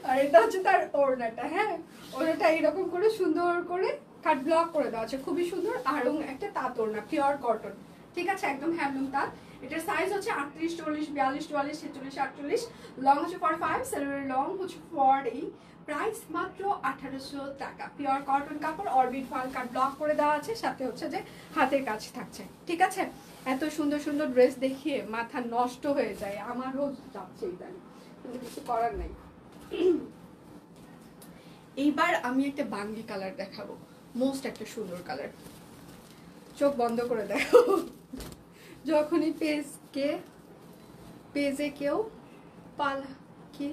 আর এটা হচ্ছে তার ওড়নাটা, হ্যাঁ ওড়নাটা এরকম করে সুন্দর করে কাট ব্লক করে দেওয়া আছে, খুবই সুন্দর। আর একটা তাঁত ওড়না, পিওর কটন, ঠিক আছে? একদম হ্যান্ডলুম তাঁত। এটার সাইজ হচ্ছে 38, 40, 42, 44, 46, 48, লং হচ্ছে 45, সালোয়ারের লং হচ্ছে 40, প্রাইস মাত্র 1800 টাকা। পিওর কটন কাপড়, অরবিট ফাল কাট ব্লক করে দেওয়া আছে, সাথে হচ্ছে যে হাতের কাজ থাকছে, ঠিক আছে? এত সুন্দর সুন্দর ড্রেস দেখিয়ে মাথা নষ্ট হয়ে যায়, আমারও যাচ্ছে ইদানিং, কিন্তু কিছু করার নাই। এইবার আমি একটা বাঙ্গি কালার দেখাবো, মোস্ট একটা সুন্দর কালার, চোখ বন্ধ করে দেখো, যখনই পেজে কেউ কি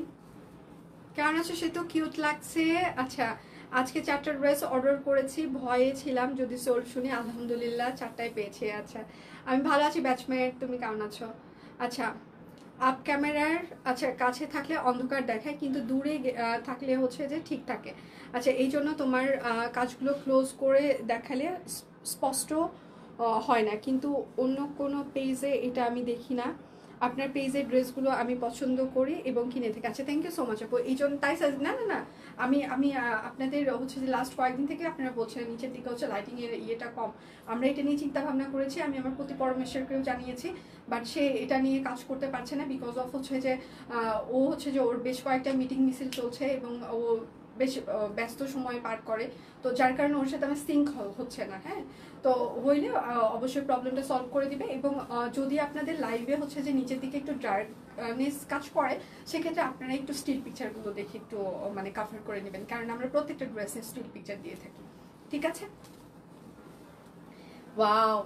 কেমন আছে, সে তো কিউট লাগছে। আচ্ছা আজকে 4টা ড্রেস অর্ডার করেছি, ভয়ে ছিলাম যদি সোল শুনি, আলহামদুলিল্লাহ 4টাই পেয়েছি। আচ্ছা আমি ভালো আছি ব্যাচমেট, তুমি কেমন আছো? আচ্ছা আপ ক্যামেরার আচ্ছা কাছে থাকলে অন্ধকার দেখায়, কিন্তু দূরে থাকলে হচ্ছে যে ঠিক থাকে। আচ্ছা এই জন্য তোমার কাজগুলো ক্লোজ করে দেখালে স্পষ্ট হয় না, কিন্তু অন্য কোনো পেজে এটা আমি দেখি না। আপনার পেজের ড্রেসগুলো আমি পছন্দ করি এবং কিনে থাকি। আচ্ছা, থ্যাংক ইউ সো মাচ আপু। এই জন্য তাই না না না, আমি আমি আপনাদের হচ্ছে যে লাস্ট কয়েকদিন থেকে আপনারা বলছিলেন নিচের দিকে হচ্ছে লাইটিংয়ের ইয়েটা কম। আমরা এটা নিয়ে চিন্তা ভাবনা করেছি, আমি আমার প্রতি পরমেশ্বরকেও জানিয়েছি, বাট সে এটা নিয়ে কাজ করতে পারছে না বিকজ অফ হচ্ছে যে ও হচ্ছে যে ওর বেশ কয়েকটা মিটিং মিছিল চলছে এবং ও বেশ ব্যস্ত সময় পার করে, তো যার কারণে ওর সাথে আমার সিঙ্ক হচ্ছে না। হ্যাঁ, তো হইলে অবশ্যই প্রবলেমটা সলভ করে দিবে। এবং যদি আপনাদের লাইভে হচ্ছে যে নিচের দিকে একটু ডার্কনেস কাজ করে, সেক্ষেত্রে আপনারা একটু স্টিল পিকচারগুলো দেখে একটু মানে কাভার করে নেবেন, কারণ আমরা প্রত্যেকটা ড্রেসে স্টিল পিকচার দিয়ে থাকি। ঠিক আছে? ওয়াও,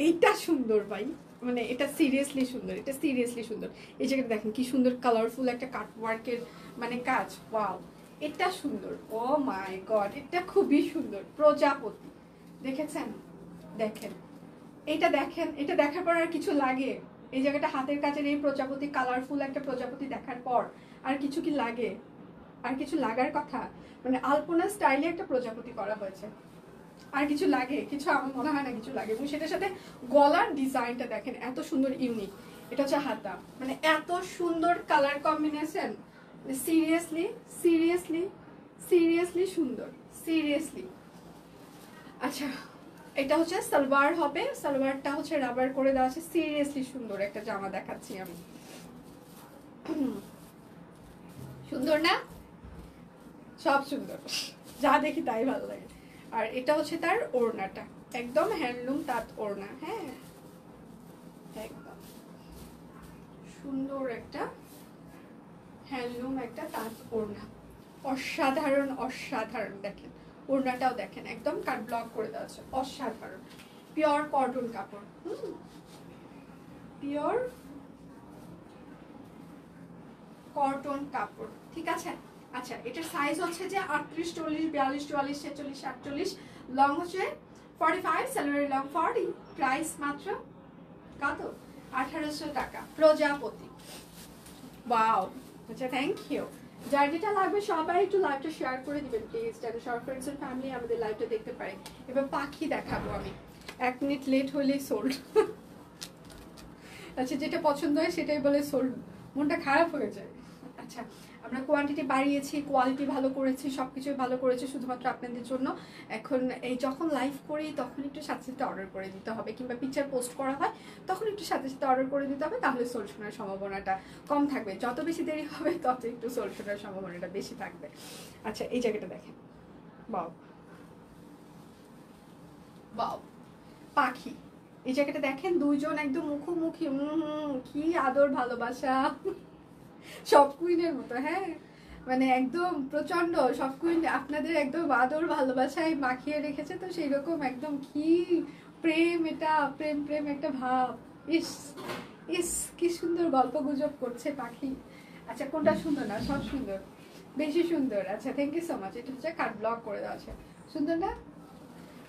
এইটা সুন্দর ভাই, মানে এটা সিরিয়াসলি সুন্দর, এটা সিরিয়াসলি সুন্দর। এই জায়গাটা দেখেন কি সুন্দর কালারফুল একটা কাটওয়ার্কের মানে কাজ। ওয়াও, এটা সুন্দর। ও মাই গড, এটা খুবই সুন্দর। প্রজাপতি দেখেছেন? দেখেন এটা, দেখেন এটা দেখার পর আর কিছু লাগে? এই জায়গাটা হাতের কাজের এই প্রজাপতি, কালারফুল একটা প্রজাপতি দেখার পর আর কিছু কি লাগে? আর কিছু লাগার কথা? মানে আলপনা স্টাইলে একটা প্রজাপতি করা হয়েছে, আর কিছু লাগে? কিছু আমার মনে হয় না কিছু লাগে। এবং সেটার সাথে গলার ডিজাইনটা দেখেন এত সুন্দর, ইউনিক। এটা হচ্ছে হাতা, মানে এত সুন্দর colour combination, seriously seriously seriously সুন্দর, সিরিয়াসলি। আচ্ছা, এটা হচ্ছে সালোয়ার হবে, সালোয়ারটা হচ্ছে রাবার করে দেওয়া আছে। সিরিয়াসলি সুন্দর একটা জামা দেখাচ্ছি আমি। সুন্দর না? সব সুন্দর, যা দেখি তাই ভালো লাগে। আর এটা হচ্ছে তার ওড়নাটা, একদম হ্যান্ডলুম তাঁত ওড়না। হ্যাঁ, একদম সুন্দর একটা হ্যান্ডলুম একটা তাঁত ওড়না, অসাধারণ অসাধারণ। দেখেন ওড়নাটাও দেখেন, একদম কাট ব্লক করে দেওয়া আছে, অসাধারণ। পিওর কটন কাপড়, পিওর কটন কাপড়। ঠিক আছে? আচ্ছা, এটার সাইজ হচ্ছে যে 38, 40, 42, 44, 46, 48, লং হচ্ছে 45, স্যালোয়ারি লং 40। প্রাইস মাত্র কত? 1800 টাকা। প্রজাপতি। ওয়াও, আচ্ছা থ্যাংক ইউ। যার যেটা লাগবে সবাই একটু লাইভটা শেয়ার করে দিবেন প্লিজ, যাতে সব ফ্রেন্ডস এন্ড ফ্যামিলি আমাদের লাইভটা দেখতে পারে। এবার পাখি দেখাবো আমি, 1 মিনিট লেট হলেই সোল্ড। আচ্ছা, যেটা পছন্দ হয় সেটাই বলে সোল্ড, মনটা খারাপ হয়ে যায়। আচ্ছা, আমরা কোয়ান্টিটি বাড়িয়েছি, কোয়ালিটি ভালো করেছি, সব কিছুই ভালো করেছি শুধুমাত্র আপনাদের জন্য। এখন এই যখন লাইভ করি তখন একটু সাথে সাথে অর্ডার করে দিতে হবে, কিংবা পিকচার পোস্ট করা হয় তখন একটু সাথে সাথে অর্ডার করে দিতে হবে, তাহলে সলিউশনের সম্ভাবনাটা কম থাকবে। যত বেশি দেরি হবে তত একটু সলিউশনের সম্ভাবনাটা বেশি থাকবে। আচ্ছা, এই জায়গাটা দেখেন, বাও বাও, পাখি। এই জায়গাটা দেখেন, দুইজন একদম মুখোমুখি, কি আদর ভালোবাসা, সব কুইনের মতো। হ্যাঁ, মানে একদম প্রচন্ড সব কুইন আপনাদের একদম আদর ভালোবাসায় মাখিয়ে রেখেছে, তো সেই রকম একদম কি প্রেম, এটা প্রেম প্রেম একটা ভাব। ইস ইস, কি সুন্দর গল্প গুজব করছে পাখি। আচ্ছা, কোনটা সুন্দর না? সব সুন্দর, বেশি সুন্দর। আচ্ছা, থ্যাংক ইউ সো মাচ। এটা হচ্ছে কাট ব্লক করে দেওয়া আছে, সুন্দর না?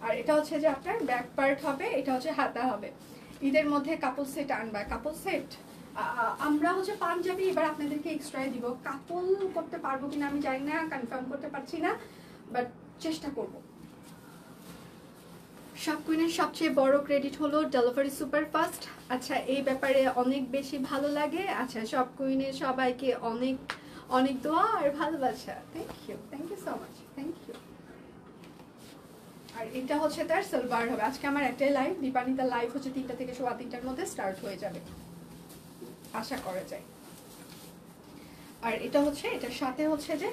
আর এটা হচ্ছে যে আপনার ব্যাক পার্ট হবে, এটা হচ্ছে হাতা হবে। ঈদের মধ্যে কাপল সেট আনবা, কাপল সেট আমরা হচ্ছে পাঞ্জাবি এবার আপনাদেরকে এক্সট্রা দিব। কাপল করতে পারবো কিনা আমি জানি না, কনফার্ম করতে পারছি না, বাট চেষ্টা করব। সব কুইনের সবচেয়ে বড় ক্রেডিট হলো ডেলিভারি সুপার ফাস্ট। আচ্ছা, এই ব্যাপারে অনেক বেশি ভালো লাগে। আচ্ছা, সব কুইনের সবাইকে অনেক অনেক দোয়া আর ভালোবাসা। Thank you so much, thank you. আর এটা হচ্ছে তার সালোয়ার হবে। আজকে আমার একটাই লাইভ, দীপানিতার লাইভ হচ্ছে 3টা থেকে 3:15টার মধ্যে স্টার্ট হয়ে যাবে আশা করা যায়। আর এটা হচ্ছে, এটার সাথে হচ্ছে যে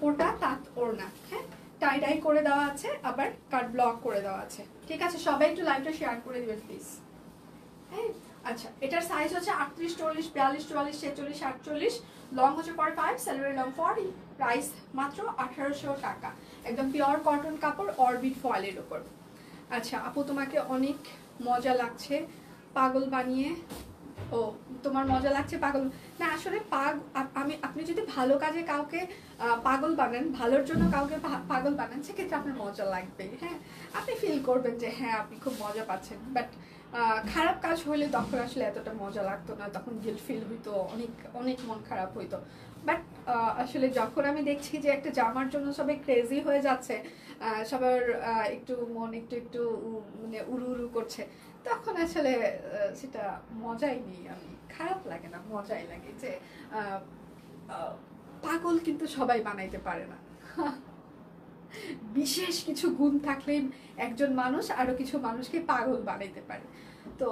ওটা তাঁত ওড়না। হ্যাঁ, টাই ডাই করে দেওয়া আছে, আবার কাট ব্লক করে দেওয়া আছে। ঠিক আছে, সবাই একটু লাইভটা শেয়ার করে দিবেন প্লিজ। হ্যাঁ, আচ্ছা, এটার সাইজ হচ্ছে 38, 40, 42, 44, 46, 48, লং হচ্ছে 45, স্যালোয়ারি লং 40। প্রাইস মাত্র 1800 টাকা, একদম পিওর কটন কাপড়, অরবিট ফয়েলের উপর। আচ্ছা আপু, তোমাকে অনেক মজা লাগছে পাগল বানিয়ে। ও, তোমার মজা লাগছে পাগল না? আসলে আপনি যদি ভালো কাজে কাউকে পাগল বানান, ভালোর জন্য কাউকে পাগল বানান, সেক্ষেত্রে আপনার মজা লাগবে। হ্যাঁ, আপনি ফিল করবেন যে হ্যাঁ আপনি খুব মজা পাচ্ছেন। বাট খারাপ কাজ হলে তখন আসলে এতটা মজা লাগতো না, তখন গিল্ট ফিল হইতো, অনেক অনেক মন খারাপ হইতো। বাট আসলে যখন আমি দেখছি যে একটা জামার জন্য সবাই ক্রেজি হয়ে যাচ্ছে, সবার একটু মন একটু একটু মানে উড়ু উড়ু করছে, তখন আসলে সেটা মজাই নেই, আমি খারাপ লাগে না, মজাই লাগে যে পাগল কিন্তু সবাই বানাইতে পারে না। বিশেষ কিছু গুণ থাকলে একজন মানুষ আরো কিছু মানুষকে পাগল বানাইতে পারে। তো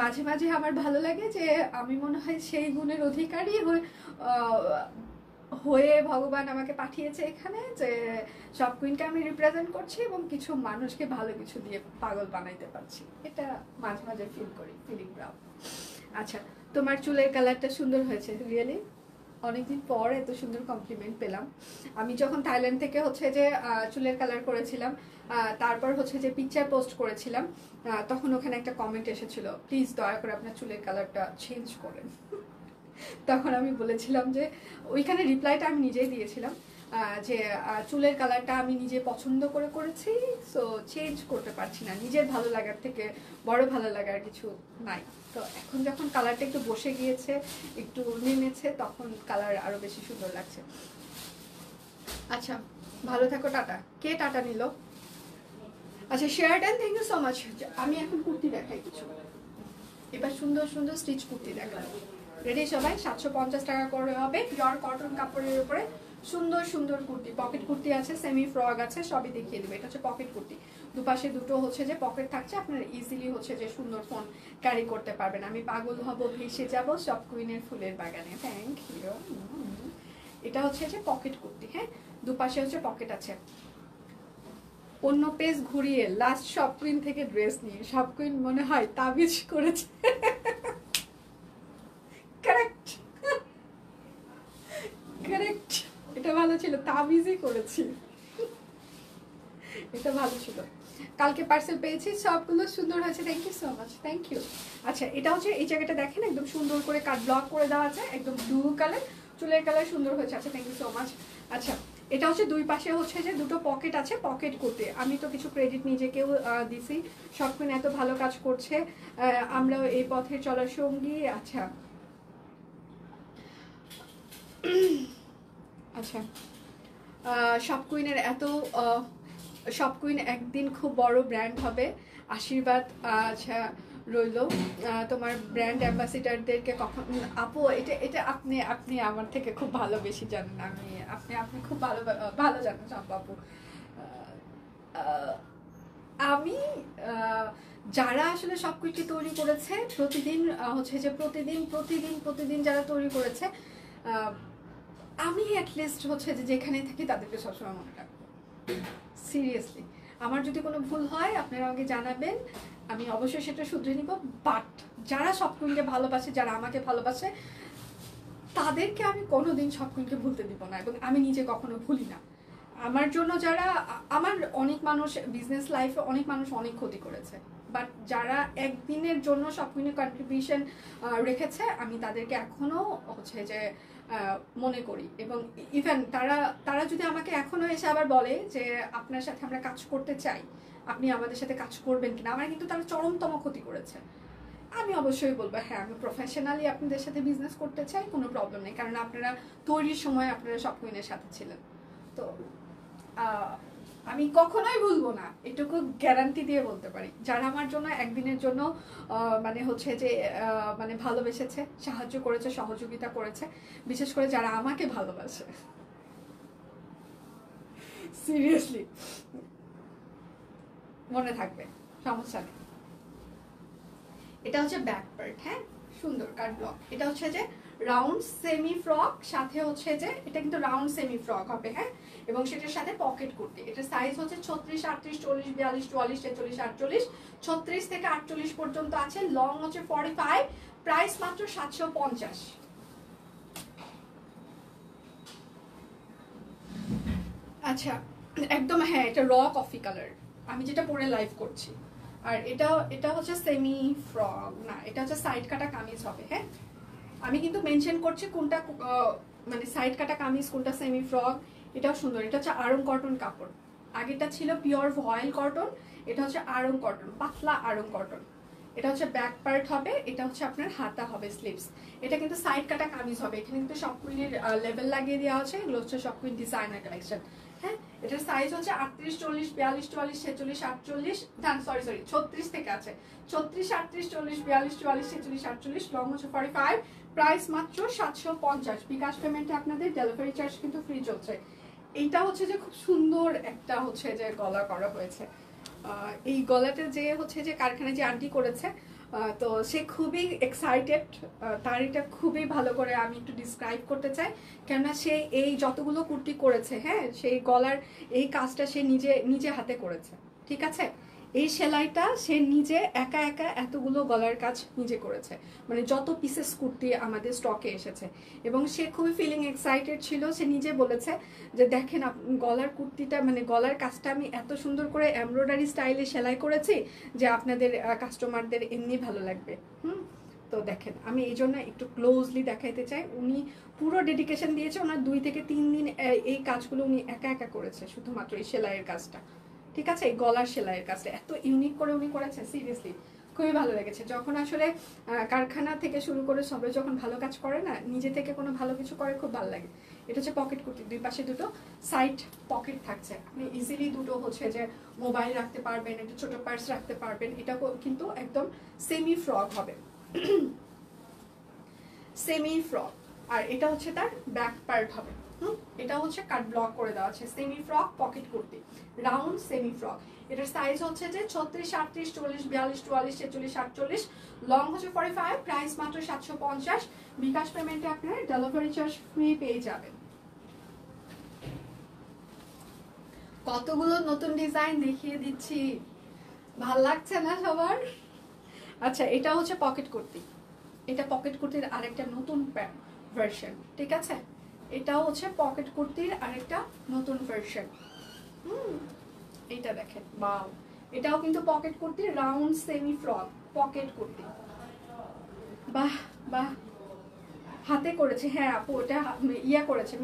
মাঝে মাঝে আমার ভালো লাগে যে আমি মনে হয় সেই গুণের অধিকারী হয়ে ভগবান আমাকে পাঠিয়েছে এখানে, যে সব কুইনকে আমি রিপ্রেজেন্ট করছি এবং কিছু মানুষকে ভালো কিছু দিয়ে পাগল বানাইতে পারছি। এটা মাঝে মাঝে ফিলিং প্রাউড। আচ্ছা, তোমার চুলের কালারটা সুন্দর হয়েছে, রিয়েলি অনেকদিন পর এত সুন্দর কমপ্লিমেন্ট পেলাম। আমি যখন থাইল্যান্ড থেকে হচ্ছে যে চুলের কালার করেছিলাম, তারপর হচ্ছে যে পিকচার পোস্ট করেছিলাম, তখন ওখানে একটা কমেন্ট এসেছিল, প্লিজ দয়া করে আপনার চুলের কালারটা চেঞ্জ করেন। তখন আমি বলেছিলাম যে ওইখানে রিপ্লাইটা আমি নিজেই দিয়েছিলাম যে চুলের কালারটা আমি নিজে পছন্দ করে করেছি, সো চেঞ্জ করতে পারছি না, নিজের ভালো লাগার থেকে বড় ভালো লাগার কিছু নাই। তো এখন যখন কালারটা একটু বসে গিয়েছে, একটু নেমেছে, তখন কালার আরো বেশি সুন্দর লাগছে। আচ্ছা, ভালো থাকো, টাটা। কে টাটা নিল? আচ্ছা, শেয়ার দেন, থ্যাংক ইউ সো মাচ। আমি এখন কুর্তি দেখাই কিছু, এবার সুন্দর সুন্দর স্টিচ কুর্তি দেখাবো। রেডি সবাই? 750 টাকা করে হবে, পিওর কটন কাপড়ের উপরে সুন্দর সুন্দর কুর্তি। পকেট কুর্তি আছে, সেমি ফ্রক আছে, সবই দেখিয়ে দেবে। এটা হচ্ছে পকেট কুর্তি, দুপাশে দুটো হচ্ছে যে পকেট থাকছে, আপনারা ইজিলি হচ্ছে যে সুন্দর ফোন ক্যারি করতে পারবেন। আমি পাগল হব, ভেসে যাব সব কুইনের ফুলের বাগানে। Thank you. এটা হচ্ছে যে পকেট কুর্তি, হ্যাঁ, দুপাশে হচ্ছে পকেট আছে। অন্য পেজ ঘুরিয়ে লাস্ট সব কুইন থেকে ড্রেস নিয়ে সব কুইন মনে হয় তাবিজ করেছে। কারেক্ট কারেক্ট, এটা ভালো ছিল, তাবিজই করেছি, এটা ভালো ছিল। কালকে পার্সেল পেয়েছি, সবগুলো সুন্দর হয়েছে, thank you so much, thank you. আচ্ছা, এটা হচ্ছে এই জায়গাটা দেখেন, একদম সুন্দর করে কাট ব্লক করে দেওয়া আছে, একদম ব্লু কালার, চুলের কালার সুন্দর হয়েছে। আচ্ছা, থ্যাংক ইউ সো মাচ। আচ্ছা, এটা হচ্ছে দুই পাশে হচ্ছে যে দুটো পকেট আছে, পকেট করতে আমি তো কিছু ক্রেডিট নিজেকেও দিছি, সবক্ষণ এত ভালো কাজ করছে, আমরাও এই পথে চলার সঙ্গী। আচ্ছা আচ্ছা, সব কুইনের এত সব কুইন একদিন খুব বড় ব্র্যান্ড হবে, আশীর্বাদ আচ্ছা রইল। তোমার ব্র্যান্ড অ্যাম্বাসিডারদেরকে কখন আপু, এটা এটা আপনি আপনি আমার থেকে খুব ভালো বেশি জানেন, আমি আপনি আপনি খুব ভালো ভালো জানেন সব আপু। আমি যারা আসলে সব কুইনকে তৈরি করেছে, প্রতিদিন হচ্ছে যে প্রতিদিন প্রতিদিন প্রতিদিন যারা তৈরি করেছে, আমি অ্যাটলিস্ট হচ্ছে যে যেখানে থাকি তাদেরকে সবসময় মনে রাখবো। সিরিয়াসলি, আমার যদি কোনো ভুল হয় আপনারা আমাকে জানাবেন, আমি অবশ্যই সেটা শুধরে নিব। বাট যারা সব কুইনকে ভালোবাসে, যারা আমাকে ভালোবাসে, তাদেরকে আমি কোনোদিন সব কুইনকে ভুলতে দিব না, এবং আমি নিজে কখনো ভুলি না। আমার জন্য যারা, আমার অনেক মানুষ বিজনেস লাইফে অনেক মানুষ অনেক ক্ষতি করেছে, বাট যারা একদিনের জন্য সব কুইনের কন্ট্রিবিউশন রেখেছে, আমি তাদেরকে এখনো হচ্ছে যে মনে করি। এবং ইভেন তারা যদি আমাকে এখনো এসে আবার বলে যে আপনার সাথে আমরা কাজ করতে চাই, আপনি আমাদের সাথে কাজ করবেন কিনা, আমার কিন্তু তারা চরমতম ক্ষতি করেছে, আমি অবশ্যই বলবো হ্যাঁ আমি প্রফেশনালি আপনাদের সাথে বিজনেস করতে চাই, কোনো প্রবলেম নেই, কারণ আপনারা তৈরির সময় আপনারা সব কুইনের সাথে ছিলেন। তো আমি কখনোই ভুলবো না, এটুকু গ্যারান্টি দিয়ে বলতে পারি। যারা আমার জন্য একদিনের জন্য মানে হচ্ছে যে মানে ভালোবেসেছে, সাহায্য করেছে, সহযোগিতা করেছে, বিশেষ করে যারা আমাকে ভালোবাসে, সিরিয়াসলি মনে থাকবে, সমস্যা নেই। এটা হচ্ছে ব্যাক পার্ট, হ্যাঁ, সুন্দর কাট ব্লক। এটা হচ্ছে যে রাউন্ড সেমি ফ্রক, সাথে হচ্ছে যে এটা কিন্তু রাউন্ড সেমি ফ্রক হবে, হ্যাঁ, এবং সেটার সাথে পকেট কুর্তি। এটার সাইজ হচ্ছে 36, 38, 40, 42, 44, 43, 48, 36 থেকে 48 পর্যন্ত আছে। লং হচ্ছে 45, প্রাইস মাত্র 750। আচ্ছা, একদম হ্যাঁ, এটা র কফি কালার, আমি যেটা পরে লাইভ করছি। আর এটা হচ্ছে সেমি ফ্রক না, এটা হচ্ছে সাইড কাটা কামিজ হবে, হ্যাঁ, আমি কিন্তু মেনশন করছি কোনটা মানে সাইড কাটা কামিজ, কোনটা সেমি ফ্রক। এটাও সুন্দর, এটা হচ্ছে আড়ং কটন কাপড়, আগেরটা ছিল পিওর ভয়েল কটন, এটা হচ্ছে আড়ং কটন, পাতলা আড়ং কটন। এটা হচ্ছে ব্যাক পার্ট হবে, এটা হচ্ছে আপনার হাতা হবে স্লিভস। এটা কিন্তু সাইড কাটা কামিজ হবে, এখানে কিন্তু সব কুইনের লেভেল লাগিয়ে দেওয়া আছে, এগুলো হচ্ছে সব কুইন ডিজাইনার কালেকশন। হ্যাঁ, এটার সাইজ হচ্ছে 38, 40, 42, 44, 46, 48, না সরি 36 থেকে আছে, 36, 38, 40, 42, 44, 46, 48, লং হচ্ছে 45, প্রাইস মাত্র 750। বিকাশ পেমেন্টে আপনাদের ডেলিভারি চার্জ কিন্তু ফ্রি চলছে। এইটা হচ্ছে যে খুব সুন্দর একটা হচ্ছে যে গলা করা হয়েছে। এই গলাটা যে হচ্ছে যে কারখানায় যে আন্টি করেছে, তো সে খুবই এক্সাইটেড, তার এটা খুবই ভালো করে আমি একটু ডিসক্রাইব করতে চাই, কেননা সে এই যতগুলো কুর্তি করেছে, হ্যাঁ, সেই গলার এই কাজটা সে নিজে হাতে করেছে, ঠিক আছে। এই সেলাইটা সে নিজে একা একা এতগুলো গলার কাজ নিজে করেছে, মানে যত পিসেস কুর্তি আমাদের স্টকে এসেছে, এবং সে খুবই ফিলিং এক্সাইটেড ছিল। সে নিজে বলেছে যে দেখেন গলার কুর্তিটা, মানে গলার কাজটা আমি এত সুন্দর করে এমব্রয়ডারি স্টাইলে সেলাই করেছি যে আপনাদের কাস্টমারদের এমনি ভালো লাগবে। তো দেখেন, আমি এই জন্য একটু ক্লোজলি দেখাইতে চাই। উনি পুরো ডেডিকেশন দিয়েছে, ওনার 2 থেকে 3 দিন এই কাজগুলো উনি একা একা করেছে, শুধুমাত্র এই সেলাইয়ের কাজটা, ঠিক আছে। এই গলার সেলাইয়ের কাজটা এত ইউনিক করে উনি করেছেন, সিরিয়াসলি খুবই ভালো লেগেছে। যখন আসলে কারখানা থেকে শুরু করে সবাই যখন ভালো কাজ করে না, নিজে থেকে কোনো ভালো কিছু করে, খুব ভালো লাগে। এটা হচ্ছে পকেট কুর্তি, 2 পাশে দুটো সাইড পকেট থাকছে, আপনি ইজিলি দুটো হচ্ছে যে মোবাইল রাখতে পারবেন, একটা ছোট পার্স রাখতে পারবেন। এটা কিন্তু একদম সেমি ফ্রক হবে, সেমি ফ্রক। আর এটা হচ্ছে তার ব্যাক পার্ট হবে। এটা হচ্ছে কাট ব্লক করে দেওয়া আছে, semi frock pocket kurti, round semi frock. এটার সাইজ হচ্ছে যে 36, 38, 40, 42, 44, 46, 48, লং হচ্ছে 45, প্রাইস মাত্র 750। বিকাশ পেমেন্টে আপনারা ডেলিভারি চার্জ ফ্রি পেয়ে যাবেন। কতগুলো নতুন ডিজাইন দেখিয়ে দিচ্ছি, ভাল লাগছে না সবার? আচ্ছা, এটা হচ্ছে পকেট কুর্তি, এটা পকেট কুর্তির আরেকটা নতুন ভার্সন, ঠিক আছে। এটাও হচ্ছে পকেট কুর্তির আরেকটা নতুন ভার্সন। এটা দেখেন, বাও, এটাও কিন্তু pocket kurti, round semi frock pocket kurti. বাহ বাহ, হাতে করেছে, হ্যাঁ আপু, এটা ইয়া করেছে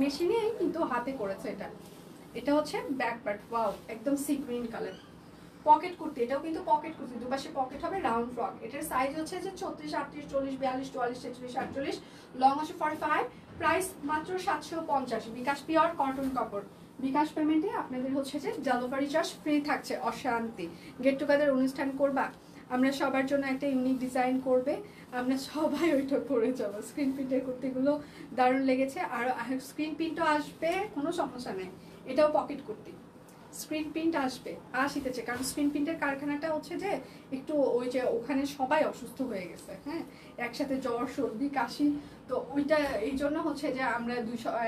মেশিনে কিন্তু হাতে করেছে এটা। এটা হচ্ছে ব্যাক পার্ট, ওয়াও, একদম sea green colour pocket kurti. এটাও কিন্তু পকেট কুর্তি, দুপাশে পকেট হবে, রাউন্ড ফ্রক। এটার সাইজ হচ্ছে যে 36, 38, 40, 42, 44, 46, 48, লং হচ্ছে 45, প্রাইস মাত্র 750। বিকাশ পিওর কটন কাপড়। বিকাশ পেমেন্টে আপনাদের হচ্ছে যে ডেলিভারি চার্জ ফ্রি থাকছে। অশান্তি গেট টুগেদার অনুষ্ঠান করবা, আমরা সবার জন্য একটা ইউনিক ডিজাইন করবে, আমরা সবাই ওইটা করে যাবো। স্ক্রিন প্রিন্টের কুর্তিগুলো দারুণ লেগেছে, আর স্ক্রিন প্রিন্টও আসবে, কোনো সমস্যা নেই। এটাও পকেট কুর্তি, স্ক্রিন প্রিন্ট আসবে, আসিতেছে, কারণ স্ক্রিন প্রিন্টের কারখানাটা হচ্ছে যে একটু ওই যে ওখানে সবাই অসুস্থ হয়ে গেছে, হ্যাঁ, একসাথে জ্বর সর্দি কাশি, তো ওইটা এই জন্য হচ্ছে যে আমরা